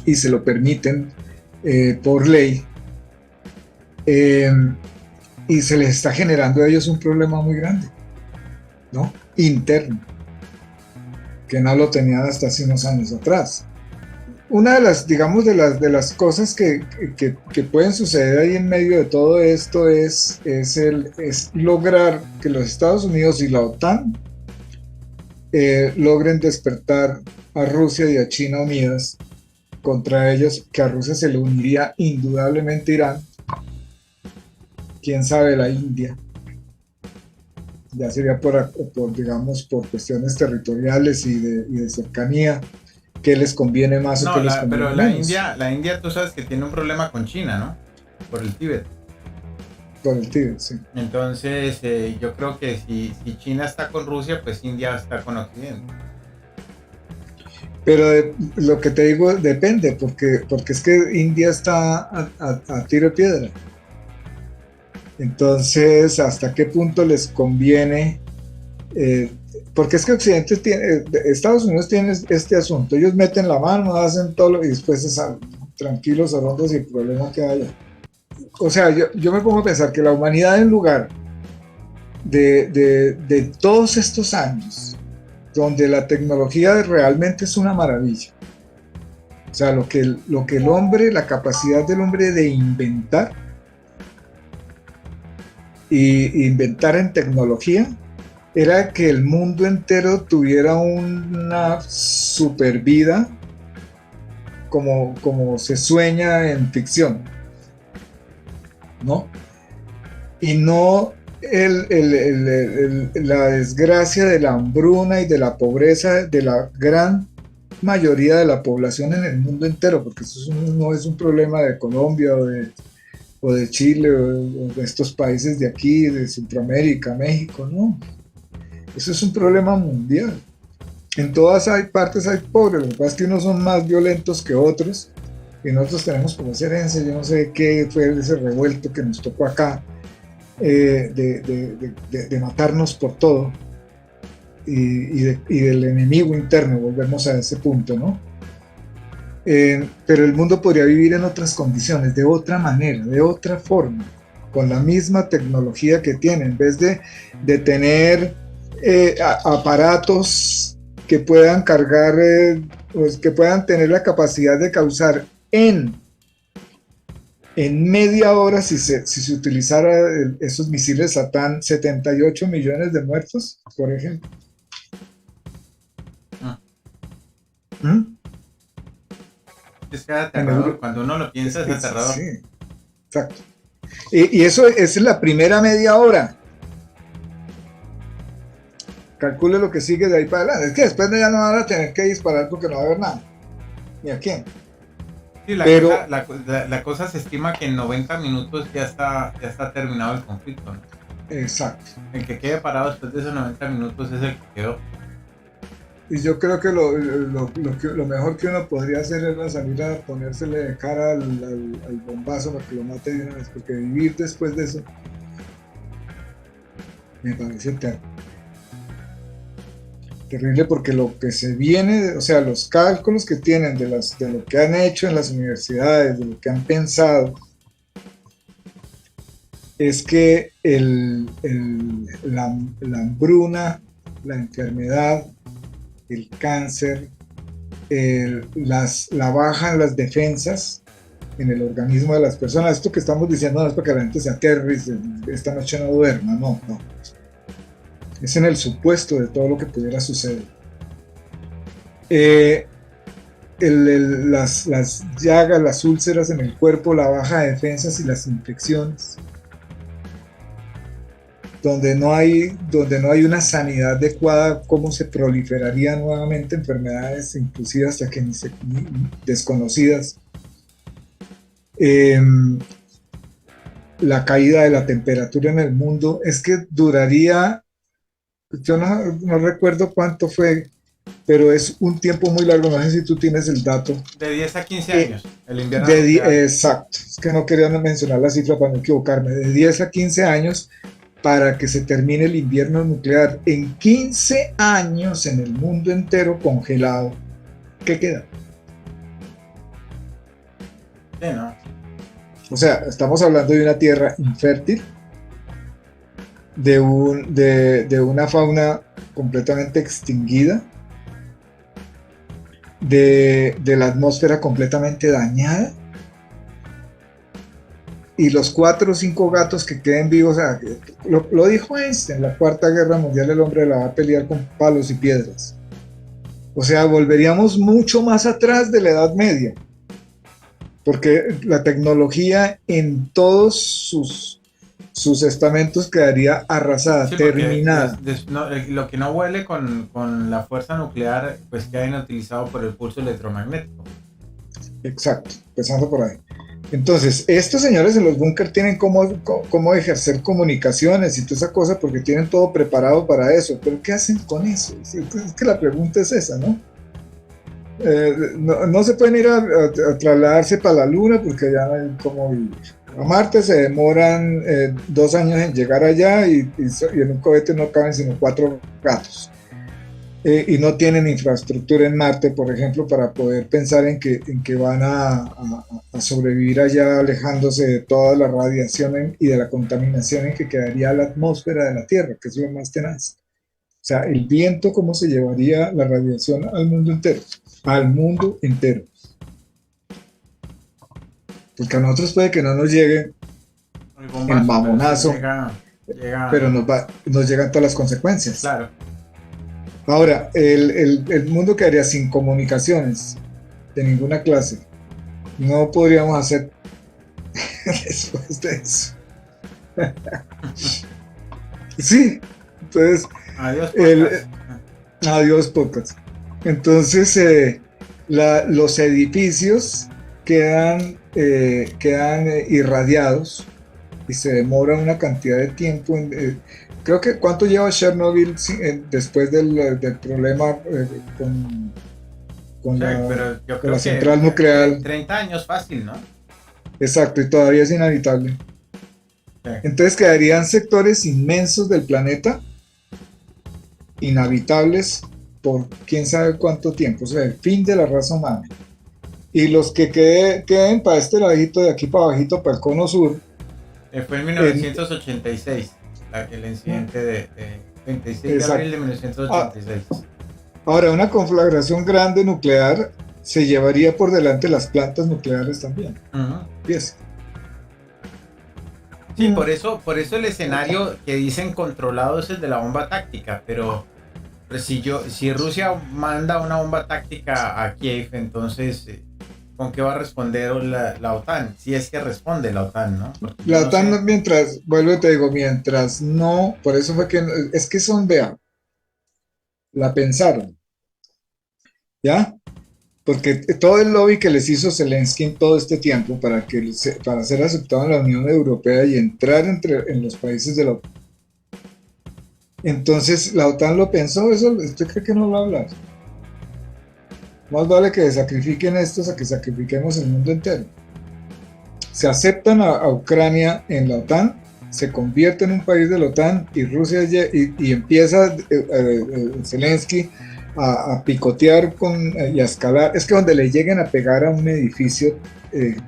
y se lo permiten por ley, y se les está generando a ellos un problema muy grande, ¿no? Interno, que no lo tenían hasta hace unos años atrás. Una de las, digamos, de las cosas que pueden suceder ahí en medio de todo esto es lograr que los Estados Unidos y la OTAN logren despertar a Rusia y a China unidas contra ellos, que a Rusia se le uniría indudablemente Irán, quién sabe la India, ya sería digamos, por cuestiones territoriales y de cercanía, qué les conviene más o qué les conviene pero menos. La India tú sabes que tiene un problema con China, ¿no? Por el Tíbet. Por el Tíbet, sí. Entonces yo creo que si China está con Rusia, pues India está con Occidente. Pero lo que te digo depende, porque es que India está a tiro de piedra. Entonces, ¿hasta qué punto les conviene? Porque es que Occidente Estados Unidos tiene este asunto. Ellos meten la mano, hacen todo y después se salen tranquilos, rondos y el problema que haya. O sea, yo me pongo a pensar que la humanidad, en lugar de todos estos años donde la tecnología realmente es una maravilla. O sea, lo que el hombre, la capacidad del hombre de inventar, y inventar en tecnología, era que el mundo entero tuviera una super vida como se sueña en ficción, ¿no? Y no la desgracia de la hambruna y de la pobreza de la gran mayoría de la población en el mundo entero, porque eso no es un problema de Colombia o de Chile o de estos países de aquí, de Centroamérica, México, no. Eso es un problema mundial. En todas hay partes hay pobres, lo que pasa es que unos son más violentos que otros y nosotros tenemos como esa herencia, yo no sé qué fue ese revuelto que nos tocó acá, de matarnos por todo y del enemigo interno, volvemos a ese punto, ¿no? Pero el mundo podría vivir en otras condiciones, de otra manera, de otra forma, con la misma tecnología que tiene, en vez de tener aparatos que puedan cargar, pues, que puedan tener la capacidad de causar en media hora, si se utilizara esos misiles Satán, 78 millones de muertos, por ejemplo. ¿Mm? Es que es aterrador. Cuando uno lo piensa es aterrador. Sí, exacto. Y eso es la primera media hora. Calcule lo que sigue de ahí para adelante. Es que después ya no van a tener que disparar porque no va a haber nada. ¿Ni a quién? Sí, la cosa se estima que en 90 minutos ya está terminado el conflicto, ¿no? Exacto. El que quede parado después de esos 90 minutos es el que quedó. Y yo creo que lo mejor que uno podría hacer es salir a ponérsele de cara al bombazo para que lo mate de una vez, porque vivir después de eso me parece terrible, porque lo que se viene, o sea, los cálculos que tienen de lo que han hecho en las universidades, de lo que han pensado, es que la hambruna, la enfermedad, el cáncer, la baja en las defensas en el organismo de las personas, esto que estamos diciendo no es para que la gente se aterre y esta noche no duerma, no. Es en el supuesto de todo lo que pudiera suceder. Las llagas, las úlceras en el cuerpo, la baja de defensas y las infecciones, donde no hay una sanidad adecuada, cómo se proliferarían nuevamente enfermedades, inclusive hasta que ni desconocidas. La caída de la temperatura en el mundo, es que duraría, yo no recuerdo cuánto fue, pero es un tiempo muy largo, no sé si tú tienes el dato. De 10 a 15 años, el invierno. Exacto, es que no quería mencionar la cifra para no equivocarme, de 10 a 15 años para que se termine el invierno nuclear. En 15 años en el mundo entero congelado, ¿qué queda? Sí, ¿no? O sea, estamos hablando de una tierra infértil, de una fauna completamente extinguida, de la atmósfera completamente dañada, y los 4 o 5 gatos que queden vivos, o sea, lo dijo Einstein, en la Cuarta Guerra Mundial el hombre la va a pelear con palos y piedras. O sea, volveríamos mucho más atrás de la Edad Media, porque la tecnología en todos sus estamentos quedaría arrasada, sí, terminada. Lo que no huele con la fuerza nuclear, pues queda inutilizado por el pulso electromagnético. Exacto, empezando por ahí. Entonces, estos señores en los búnker tienen cómo ejercer comunicaciones y toda esa cosa, porque tienen todo preparado para eso. Pero ¿qué hacen con eso? Es que la pregunta es esa, ¿no? No se pueden ir a trasladarse para la Luna porque ya no hay cómo vivir. A Marte se demoran 2 años en llegar allá y en un cohete no caben sino 4 gatos. Y no tienen infraestructura en Marte, por ejemplo, para poder pensar en que van a sobrevivir allá, alejándose de toda la radiación y de la contaminación en que quedaría la atmósfera de la Tierra, que es lo más tenaz. sea, el viento, cómo se llevaría la radiación al mundo entero. Al mundo entero. Porque a nosotros puede que no nos llegue El bombazo, el mamonazo, llega, pero nos llegan todas las consecuencias. claro. Ahora, el mundo quedaría sin comunicaciones de ninguna clase. No podríamos hacer después de eso. Sí, entonces, Adiós, el, podcast. adiós pocas. Entonces, los edificios quedan irradiados y se demora una cantidad de tiempo. Creo que ¿cuánto lleva Chernobyl después del problema con Sí, la, pero yo con creo la que central nuclear? 30 años fácil, ¿no? Exacto, y todavía es inhabitable. Sí. Entonces quedarían sectores inmensos del planeta inhabitables por quién sabe cuánto tiempo, o sea, el fin de la raza humana. Y los que queden para este ladito de aquí para abajito, para el cono sur, Fue en 1986, el incidente de 26 de abril de 1986. ahora una conflagración grande nuclear se llevaría por delante las plantas nucleares también. Ujú. Fíjese. Sí, por eso el escenario que dicen controlado es el de la bomba táctica, pero si Rusia manda una bomba táctica a Kiev, entonces ¿con qué va a responder la OTAN? Si es que responde la OTAN, ¿no? Porque La no OTAN, sé. vuelvo y te digo, mientras no, por eso fue que, es que son, vea, la pensaron, ¿ya? Porque todo el lobby que les hizo Zelensky en todo este tiempo para ser aceptado en la Unión Europea y entrar en los países de la OTAN. Entonces la OTAN lo pensó, eso usted cree que no lo va a hablar. Más vale que sacrifiquen estos a que sacrifiquemos el mundo entero. Se aceptan a Ucrania en la OTAN, se convierte en un país de la OTAN y Rusia y empieza Zelensky a picotear y a escalar. Es que donde le lleguen a pegar a un edificio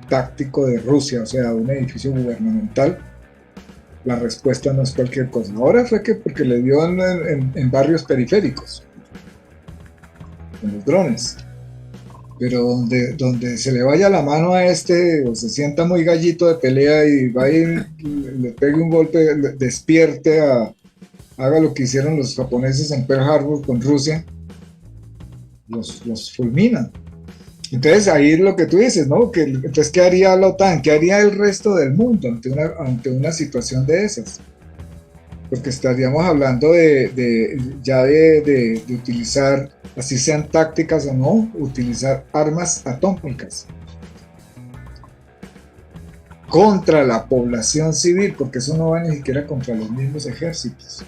táctico de Rusia, o sea, a un edificio gubernamental, la respuesta no es cualquier cosa. Ahora fue que porque le dio en barrios periféricos, con los drones. Pero donde se le vaya la mano a este, o se sienta muy gallito de pelea y va y le pegue un golpe, despierte, haga lo que hicieron los japoneses en Pearl Harbor con Rusia, los fulminan. Entonces ahí es lo que tú dices, ¿no? Entonces, ¿qué haría la OTAN? ¿Qué haría el resto del mundo ante una situación de esas? Porque estaríamos hablando de utilizar, así sean tácticas o no, utilizar armas atómicas contra la población civil, porque eso no va ni siquiera contra los mismos ejércitos.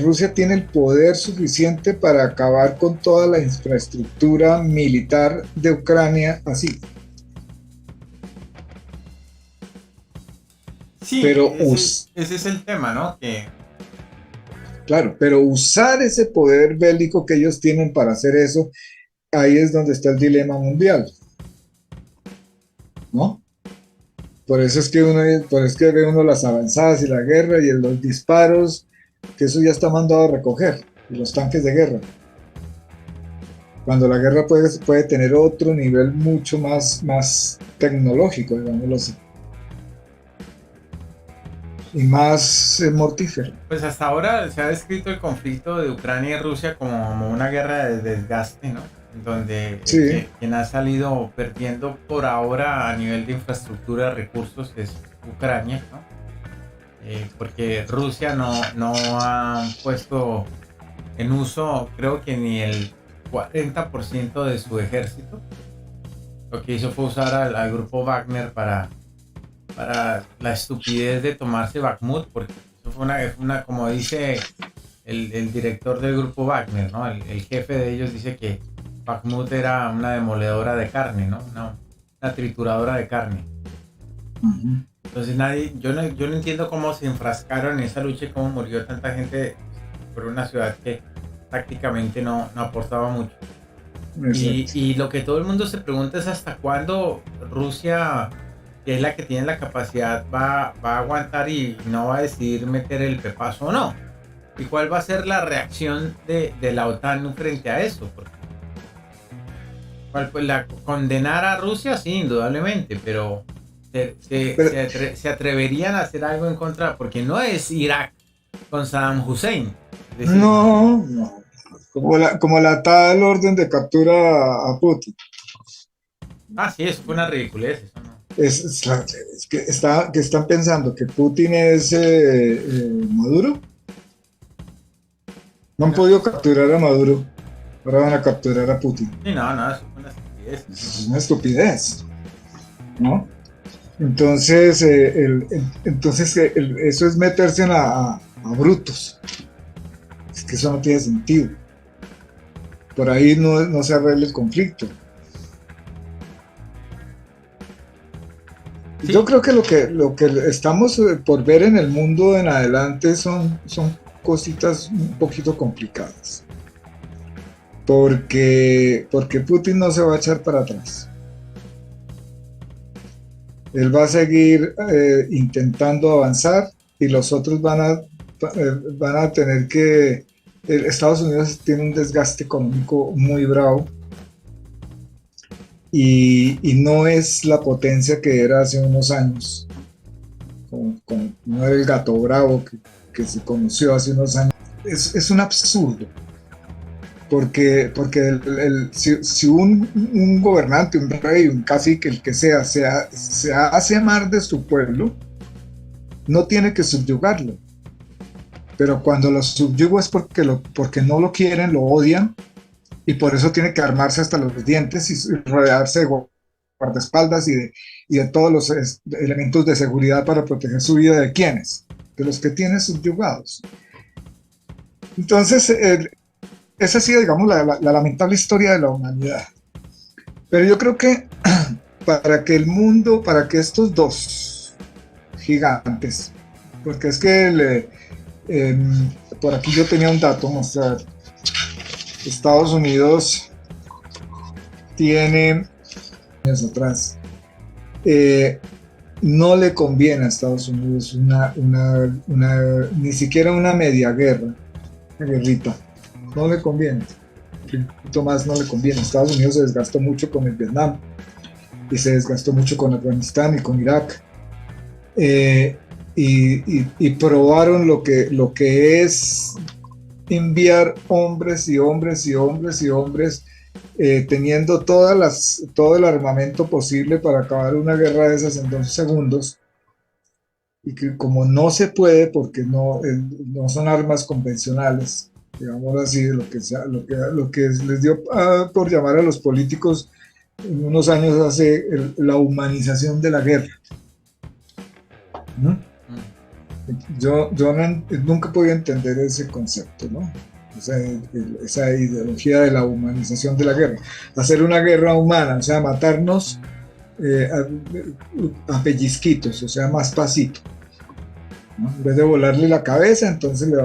Rusia tiene el poder suficiente para acabar con toda la infraestructura militar de Ucrania así. Sí, pero ese es el tema, ¿no? Claro, pero usar ese poder bélico que ellos tienen para hacer eso, ahí es donde está el dilema mundial, ¿no? Por eso es que ve uno las avanzadas y la guerra y los disparos, que eso ya está mandado a recoger, y los tanques de guerra. Cuando la guerra puede tener otro nivel mucho más tecnológico, digámoslo así. Y más mortífero. Pues hasta ahora se ha descrito el conflicto de Ucrania y Rusia como una guerra de desgaste, ¿no? Donde sí. Quien ha salido perdiendo por ahora a nivel de infraestructura, recursos, es Ucrania, ¿no? Porque Rusia no ha puesto en uso, creo que ni el 40% de su ejército. Lo que hizo fue usar al grupo Wagner para la estupidez de tomarse Bakhmut, porque eso fue una como dice el director del grupo Wagner, ¿no? El jefe de ellos dice que Bakhmut era una demoledora de carne, ¿no? Una trituradora de carne. Uh-huh. Entonces yo no entiendo cómo se enfrascaron en esa lucha y cómo murió tanta gente por una ciudad que prácticamente no aportaba mucho. Y lo que todo el mundo se pregunta es hasta cuándo Rusia, que es la que tiene la capacidad, va a aguantar y no va a decidir meter el pepazo o no. ¿Y cuál va a ser la reacción de la OTAN frente a eso? Porque, condenar a Rusia, sí, indudablemente, pero se atreverían a hacer algo en contra, porque no es Irak con Saddam Hussein. Es decir, No, no. Como la tal orden de captura a Putin. sí, eso fue una ridiculez. Eso no. Es que están pensando que Putin es Maduro. No han podido capturar a Maduro. Ahora van a capturar a Putin. Sí, no, eso fue una estupidez. Eso es una estupidez, ¿no? Entonces, eso es meterse a brutos. Es que eso no tiene sentido. Por ahí no se arregla el conflicto. Sí. Yo creo que lo que estamos por ver en el mundo en adelante son cositas un poquito complicadas. Porque Putin no se va a echar para atrás. Él va a seguir intentando avanzar y los otros van a tener que... Estados Unidos tiene un desgaste económico muy bravo y no es la potencia que era hace unos años. No era el gato bravo que se conoció hace unos años. Es un absurdo. Porque si un gobernante, un rey, un cacique, el que sea, se hace amar de su pueblo, no tiene que subyugarlo. Pero cuando lo subyuga es porque no lo quieren, lo odian, y por eso tiene que armarse hasta los dientes y rodearse de guardaespaldas y de todos los elementos de seguridad para proteger su vida. ¿De quiénes? De los que tiene subyugados. Entonces, esa ha sido, digamos, la lamentable historia de la humanidad. Pero yo creo que para que estos dos gigantes, porque es que por aquí yo tenía un dato, mostrar. Estados Unidos tiene años atrás, no le conviene a Estados Unidos ni siquiera una media guerra, una guerrita. No le conviene, un poquito más no le conviene. Estados Unidos se desgastó mucho con el Vietnam y se desgastó mucho con Afganistán y con Irak, y probaron lo que es enviar hombres y hombres y hombres y hombres, teniendo todo el armamento posible para acabar una guerra de esas en 2 segundos, y que como no se puede porque no son armas convencionales, digamos así, lo que les dio por llamar a los políticos en unos años hace la humanización de la guerra. ¿No? Yo nunca he podido entender ese concepto, ¿no? Esa ideología de la humanización de la guerra. Hacer una guerra humana, o sea, matarnos a pellizquitos, o sea, más pasito, ¿no? En vez de volarle la cabeza, entonces le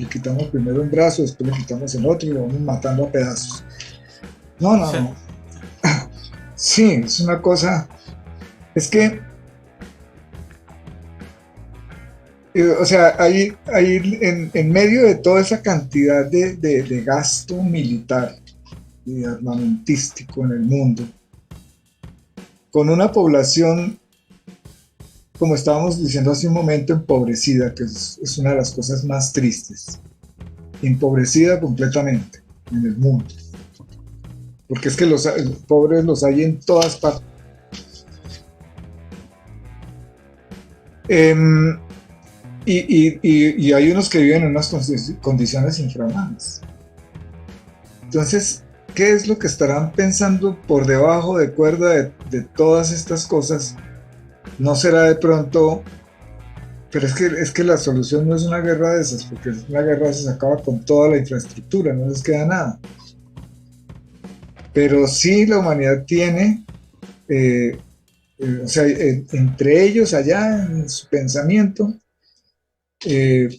quitamos primero un brazo, después le quitamos el otro y lo vamos matando a pedazos. No. Sí, es una cosa... Es que... O sea, ahí en medio de toda esa cantidad de gasto militar y armamentístico en el mundo, con una población, como estábamos diciendo hace un momento, empobrecida, que es una de las cosas más tristes, empobrecida completamente en el mundo, porque es que los pobres los hay en todas partes. Y hay unos que viven en unas condiciones infrahumanas. Entonces, ¿qué es lo que estarán pensando por debajo de cuerda de todas estas cosas? No será de pronto... Pero es que la solución no es una guerra de esas, porque una guerra se acaba con toda la infraestructura, no les queda nada. Pero sí la humanidad tiene... o sea, entre ellos allá en su pensamiento...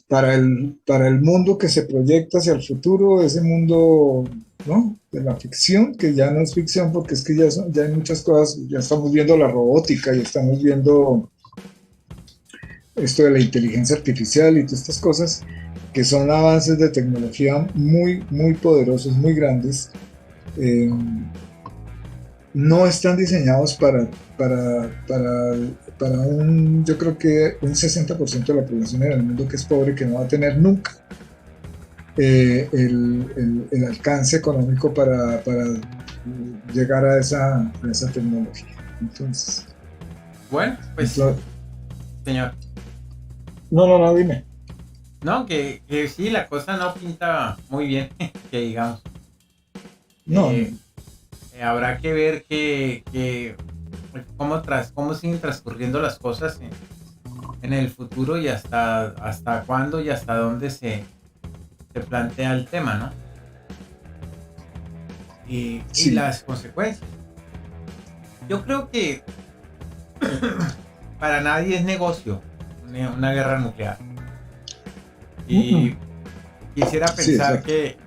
para el mundo que se proyecta hacia el futuro, ese mundo, ¿no?, de la ficción, que ya no es ficción porque es que ya hay muchas cosas, ya estamos viendo la robótica y estamos viendo esto de la inteligencia artificial y todas estas cosas que son avances de tecnología muy, muy poderosos, muy grandes, eh, no están diseñados para yo creo que un 60% de la población en el mundo que es pobre, que no va a tener nunca el alcance económico para llegar a esa tecnología. Entonces, Bueno, pues, señor. No, dime. No, que sí, la cosa no pinta muy bien, que digamos. No, Habrá que ver cómo siguen transcurriendo las cosas en el futuro y hasta cuándo y hasta dónde se plantea el tema, ¿no? Y sí. las consecuencias. Yo creo que para nadie es negocio una guerra nuclear. Y quisiera pensar que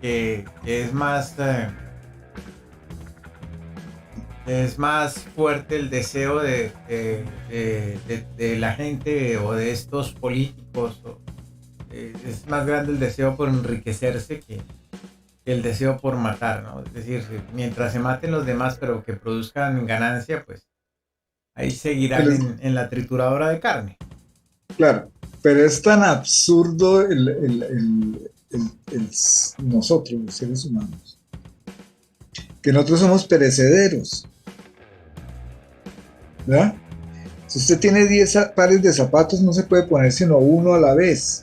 es más fuerte el deseo de la gente o de estos políticos. Es más grande el deseo por enriquecerse que el deseo por matar, ¿no? Es decir, mientras se maten los demás pero que produzcan ganancia, pues ahí seguirán en la trituradora de carne. Claro, pero es tan absurdo nosotros, los seres humanos, que nosotros somos perecederos, ¿verdad? Si usted tiene 10 pares de zapatos, no se puede poner sino uno a la vez.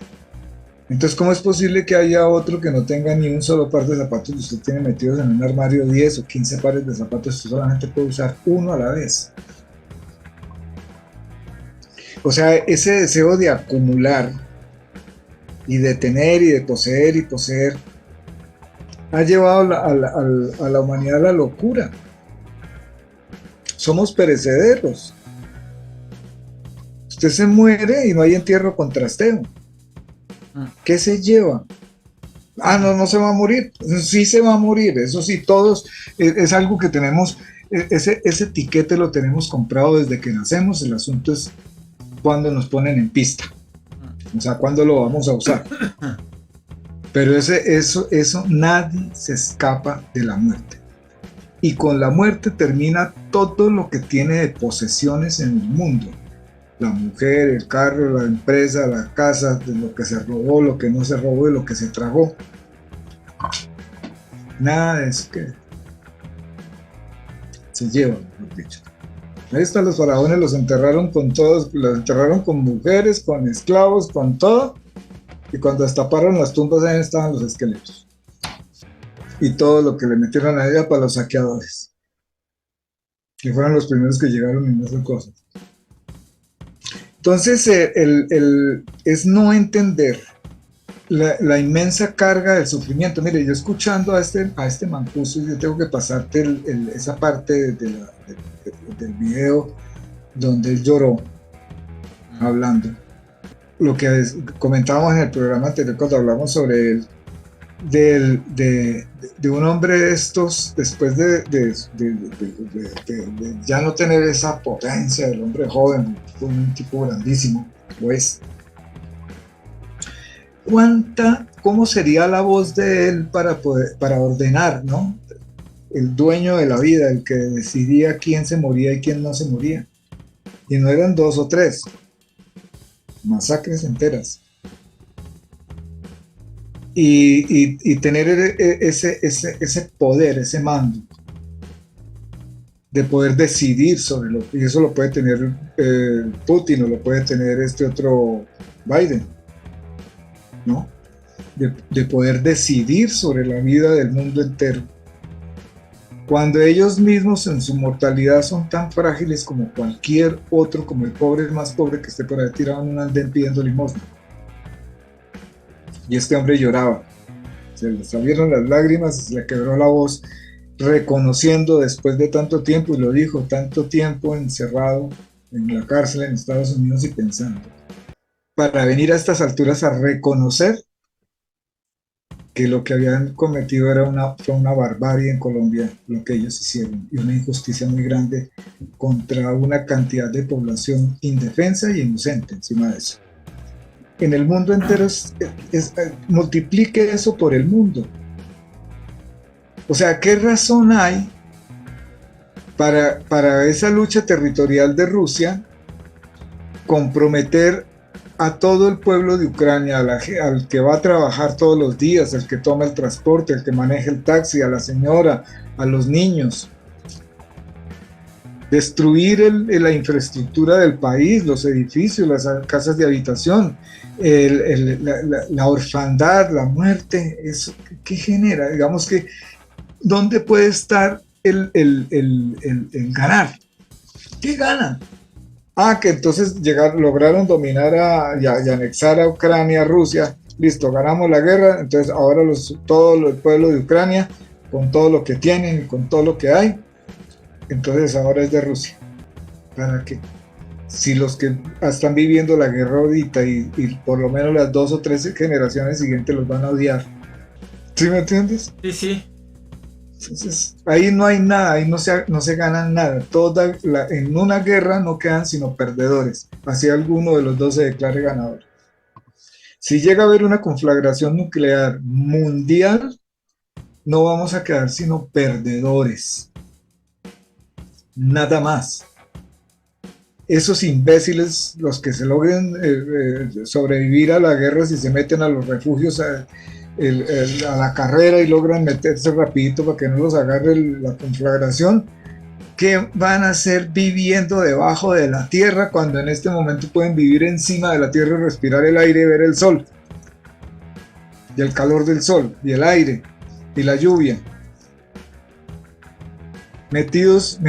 Entonces, ¿cómo es posible que haya otro que no tenga ni un solo par de zapatos y usted tiene metidos en un armario 10 o 15 pares de zapatos? Usted solamente puede usar uno a la vez. O sea, ese deseo de acumular y de tener y de poseer ha llevado a la humanidad a la locura. Somos perecederos. Usted se muere y no hay entierro con trasteo. ¿Qué se lleva? No se va a morir. Sí se va a morir, eso sí, todos, es algo que tenemos, ese etiquete lo tenemos comprado desde que nacemos. El asunto es cuando nos ponen en pista, o sea, cuándo lo vamos a usar. Pero eso nadie se escapa de la muerte. Y con la muerte termina todo lo que tiene de posesiones en el mundo. La mujer, el carro, la empresa, la casa, de lo que se robó, lo que no se robó y lo que se tragó. Nada de eso que se lleva, mejor dicho. Ahí están los faraones, los enterraron con todos, los enterraron con mujeres, con esclavos, con todo. Y cuando destaparon las tumbas, ahí estaban los esqueletos. Y todo lo que le metieron a ella para los saqueadores. Que fueron los primeros que llegaron y no hacen cosas. Entonces, es no entender la inmensa carga del sufrimiento. Mire, yo escuchando a este Mancuso, yo tengo que pasarte esa parte del video donde él lloró hablando. Lo que comentábamos en el programa anterior cuando hablamos sobre él, de un hombre de estos, después de ya no tener esa potencia del hombre joven, un tipo grandísimo, pues, ¿cómo sería la voz de él para ordenar, ¿no? El dueño de la vida, el que decidía quién se moría y quién no se moría. Y no eran 2 o 3, masacres enteras. Y tener ese poder, ese mando de poder decidir sobre y eso lo puede tener Putin o lo puede tener este otro Biden, ¿no? De poder decidir sobre la vida del mundo entero, cuando ellos mismos en su mortalidad son tan frágiles como cualquier otro, como el pobre más pobre que esté por ahí tirado en un andén pidiendo limosna. Y este hombre lloraba, se le salieron las lágrimas, se le quebró la voz, reconociendo después de tanto tiempo, y lo dijo, tanto tiempo encerrado en la cárcel en Estados Unidos y pensando, para venir a estas alturas a reconocer que lo que habían cometido fue una barbarie en Colombia, lo que ellos hicieron, y una injusticia muy grande contra una cantidad de población indefensa y inocente encima de eso. en el mundo entero, multiplique eso por el mundo. O sea, ¿qué razón hay para esa lucha territorial de Rusia comprometer a todo el pueblo de Ucrania, al que va a trabajar todos los días, al que toma el transporte, al que maneja el taxi, a la señora, a los niños? Destruir la infraestructura del país, los edificios, las casas de habitación, la orfandad, la muerte. Eso, ¿qué genera? Digamos que, ¿dónde puede estar el ganar? ¿Qué ganan? Que entonces lograron dominar y anexar a Ucrania, a Rusia. Listo, ganamos la guerra. Entonces ahora todo el pueblo de Ucrania, con todo lo que tienen y con todo lo que hay, entonces ahora es de Rusia. ¿Para qué? Si los que están viviendo la guerra ahorita y por lo menos las 2 o 3 generaciones siguientes los van a odiar. ¿Sí me entiendes? Sí, sí. Entonces, ahí no hay nada, ahí no se gana nada. En una guerra no quedan sino perdedores, así alguno de los dos se declare ganador. Si llega a haber una conflagración nuclear mundial, no vamos a quedar sino perdedores. Nada más. Esos imbéciles, los que se logren sobrevivir a la guerra, si se meten a los refugios a la carrera y logran meterse rapidito para que no los agarre la conflagración, ¿qué van a hacer viviendo debajo de la tierra cuando en este momento pueden vivir encima de la tierra y respirar el aire y ver el sol? Y el calor del sol, y el aire, y la lluvia. Metidos,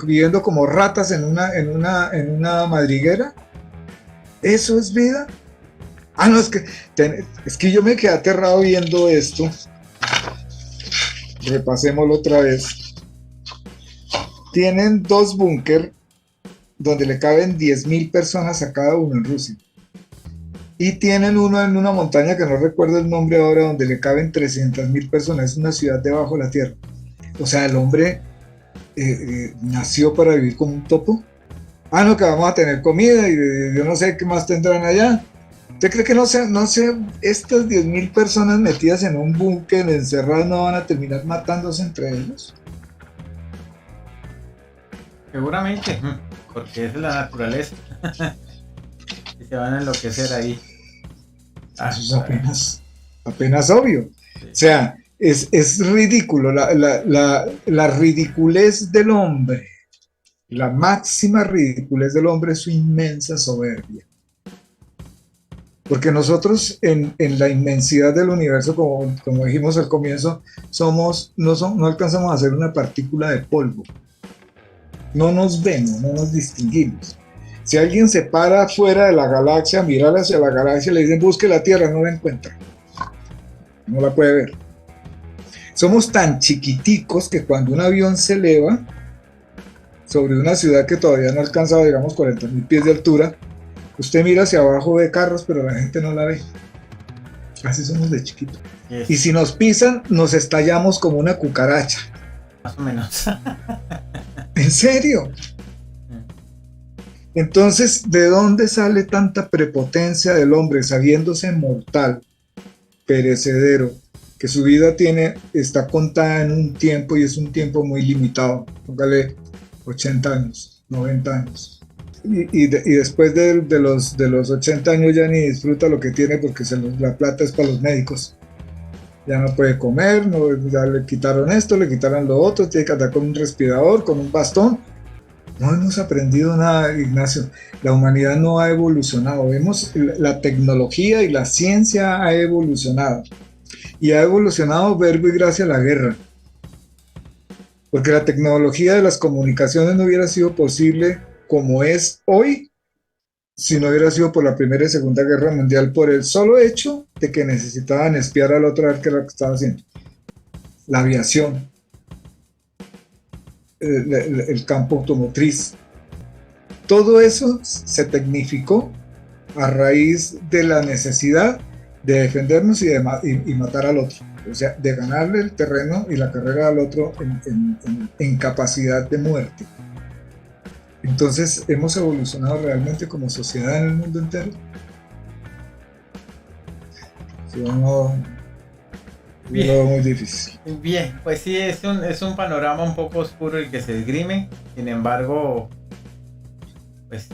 viviendo como ratas en una madriguera. ¿Eso es vida? No, es que yo me quedé aterrado viendo esto. Repasémoslo otra vez. Tienen 2 búnker donde le caben 10.000 personas a cada uno en Rusia. Y tienen uno en una montaña que no recuerdo el nombre ahora, donde le caben 300.000 personas. Es una ciudad debajo de la tierra. O sea, el hombre nació para vivir como un topo. No, que vamos a tener comida y yo no sé qué más tendrán allá. ¿Usted cree que no sé, estas 10.000 personas metidas en un búnker, encerradas, no van a terminar matándose entre ellos? Seguramente, porque esa es la naturaleza. Y se van a enloquecer ahí. Eso es apenas obvio. Sí. O sea, es ridículo. La ridiculez del hombre, la máxima ridiculez del hombre es su inmensa soberbia. Porque nosotros en la inmensidad del universo, como dijimos al comienzo, no alcanzamos a ser una partícula de polvo. No nos vemos, no nos distinguimos. Si alguien se para fuera de la galaxia, a mirar hacia la galaxia, le dicen busque la Tierra, no la encuentra. No la puede ver. Somos tan chiquiticos que cuando un avión se eleva sobre una ciudad que todavía no ha alcanzado, digamos, 40.000 pies de altura, usted mira hacia abajo, ve carros, pero la gente no la ve. Así somos de chiquito. Yes. Y si nos pisan, nos estallamos como una cucaracha. Más o menos. ¿En serio? Entonces, ¿de dónde sale tanta prepotencia del hombre, sabiéndose mortal, perecedero, que su vida está contada en un tiempo y es un tiempo muy limitado? Póngale 80 años, 90 años. Y después de los 80 años ya ni disfruta lo que tiene porque la plata es para los médicos. Ya no puede comer, ya le quitaron esto, le quitaron lo otro, tiene que andar con un respirador, con un bastón. No hemos aprendido nada, Ignacio. La humanidad no ha evolucionado. La tecnología y la ciencia ha evolucionado. Y ha evolucionado verbo y gracias a la guerra. Porque la tecnología de las comunicaciones no hubiera sido posible como es hoy si no hubiera sido por la Primera y Segunda Guerra Mundial, por el solo hecho de que necesitaban espiar al otro a ver qué era lo que estaba haciendo. La aviación, el campo automotriz, todo eso se tecnificó a raíz de la necesidad de defendernos y matar al otro, o sea, de ganarle el terreno y la carrera al otro en capacidad de muerte. Entonces, ¿hemos evolucionado realmente como sociedad en el mundo entero? Si no, yo lo veo muy difícil. Bien, pues sí, es un panorama un poco oscuro el que se esgrime. Sin embargo, pues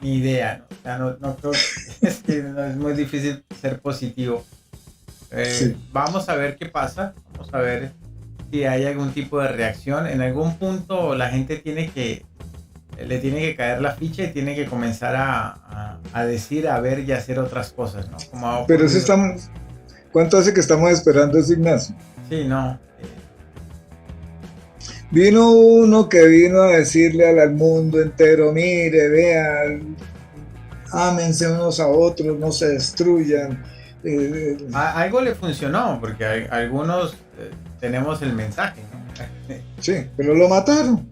ni idea, ¿no? O sea, no creo es que no, es muy difícil ser positivo. Sí. Vamos a ver qué pasa, vamos a ver si hay algún tipo de reacción. En algún punto la gente le tiene que caer la ficha y tiene que comenzar a decir, a ver y a hacer otras cosas, ¿no? Como ha Pero eso ocurrido. estamos, ¿cuánto hace que estamos esperando ese Ignacio? Sí, no. Vino uno que vino a decirle al mundo entero, mire, vean, ámense unos a otros, no se destruyan. Algo le funcionó, porque algunos tenemos el mensaje, ¿no? Sí, pero lo mataron.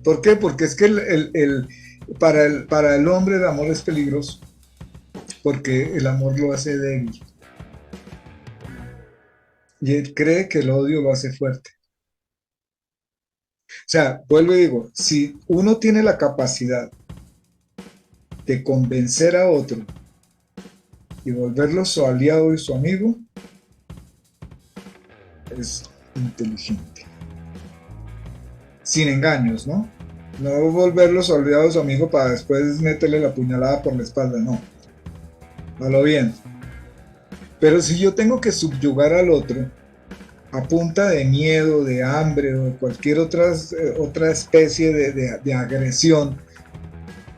¿Por qué? Porque es que para el hombre el amor es peligroso, porque el amor lo hace débil. Y él cree que el odio lo hace fuerte. O sea, vuelvo y digo, si uno tiene la capacidad de convencer a otro y volverlo su aliado y su amigo, es inteligente. Sin engaños, ¿no? No volverlo su aliado y su amigo para después meterle la puñalada por la espalda, no. A lo bien. Pero si yo tengo que subyugar al otro a punta de miedo, de hambre o de cualquier otra especie de agresión,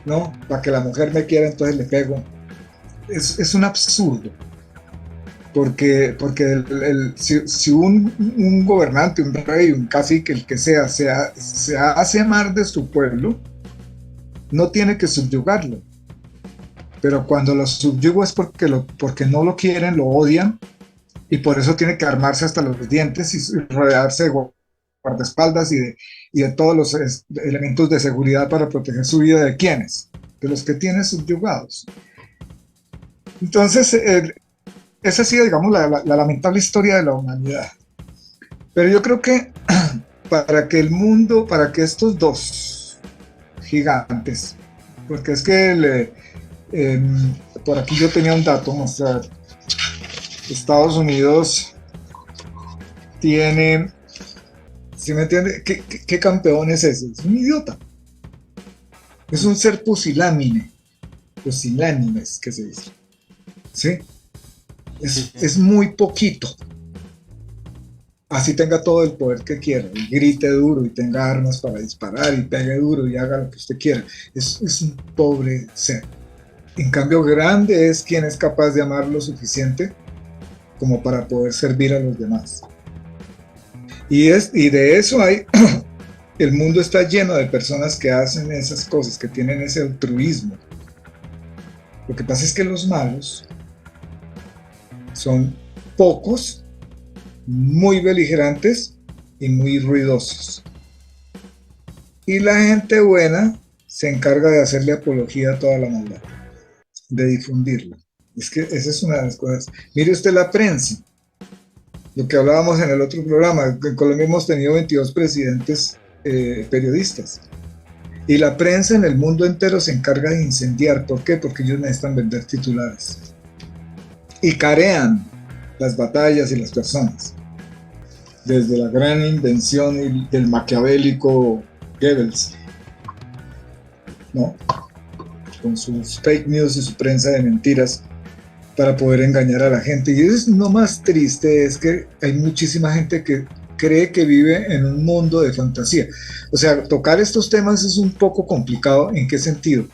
¿no? Para que la mujer me quiera, entonces le pego. Es un absurdo. Porque si un gobernante, un rey, un cacique, el que sea, se hace amar de su pueblo, no tiene que subyugarlo. Pero cuando lo subyugo es porque no lo quieren, lo odian, y por eso tiene que armarse hasta los dientes y rodearse de guardaespaldas y de todos los elementos de seguridad para proteger su vida. ¿De quiénes? De los que tiene subyugados. Entonces, esa ha sido, digamos, la lamentable historia de la humanidad. Pero yo creo que para que estos dos gigantes, porque es que por aquí yo tenía un dato, o sea, Estados Unidos tiene, ¿sí me entiende? ¿Qué campeón es ese? Es un idiota. Es un ser pusilánime. Pusilánimes, que se dice. ¿Sí? Es muy poquito. Así tenga todo el poder que quiera, y grite duro, y tenga armas para disparar, y pegue duro, y haga lo que usted quiera. Es un pobre ser. En cambio, grande es quien es capaz de amar lo suficiente como para poder servir a los demás. Y de eso hay, el mundo está lleno de personas que hacen esas cosas, que tienen ese altruismo. Lo que pasa es que los malos son pocos, muy beligerantes y muy ruidosos. Y la gente buena se encarga de hacerle apología a toda la maldad, de difundirla. Es que esa es una de las cosas. Mire usted la prensa, lo que hablábamos en el otro programa. En Colombia hemos tenido 22 presidentes periodistas. Y la prensa en el mundo entero se encarga de incendiar. ¿Por qué? Porque ellos necesitan vender titulares. Y carean las batallas y las personas. Desde la gran invención del maquiavélico Goebbels, ¿no? Con sus fake news y su prensa de mentiras para poder engañar a la gente. Y eso es lo más triste, es que hay muchísima gente que cree que vive en un mundo de fantasía. O sea, tocar estos temas es un poco complicado. ¿En qué sentido?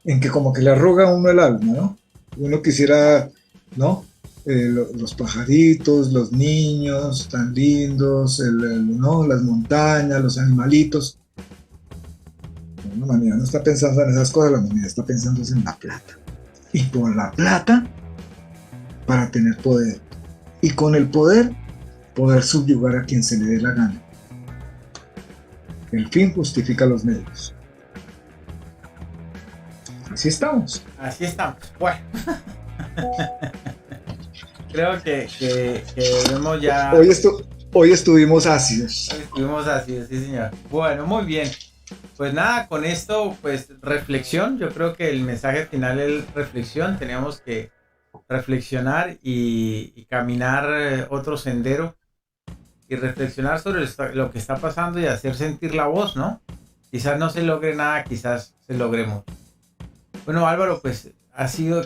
En que como que le arruga a uno el alma, ¿no? Uno quisiera, ¿no? Los pajaritos, los niños tan lindos, ¿no? Las montañas, los animalitos. La humanidad no está pensando en esas cosas, la humanidad está pensando en la plata. Y por la plata, para tener poder. Y con el poder subyugar a quien se le dé la gana. El fin justifica los medios. Así estamos. Así estamos. Bueno. Creo que vemos ya. Hoy estuvimos ácidos. Hoy estuvimos ácidos, sí, señor. Bueno, muy bien. Pues nada, con esto, pues reflexión. Yo creo que el mensaje final es reflexión. Tenemos que reflexionar y caminar otro sendero y reflexionar sobre lo que está pasando y hacer sentir la voz, ¿no? Quizás no se logre nada, quizás se logre mucho. Bueno, Álvaro, pues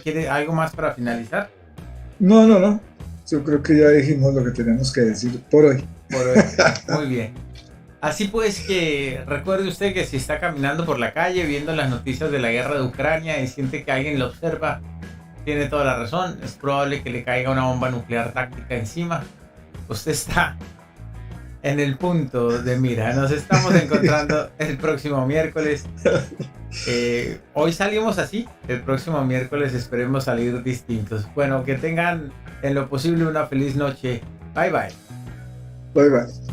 ¿quiere algo más para finalizar? No, no, no. Yo creo que ya dijimos lo que tenemos que decir por hoy. Por hoy. Muy bien. Así pues, que recuerde usted que si está caminando por la calle viendo las noticias de la guerra de Ucrania y siente que alguien lo observa, tiene toda la razón. Es probable que le caiga una bomba nuclear táctica encima. Usted está en el punto de mira. Nos estamos encontrando el próximo miércoles. Hoy salimos así. El próximo miércoles esperemos salir distintos. Bueno, que tengan en lo posible una feliz noche. Bye bye. Bye bye.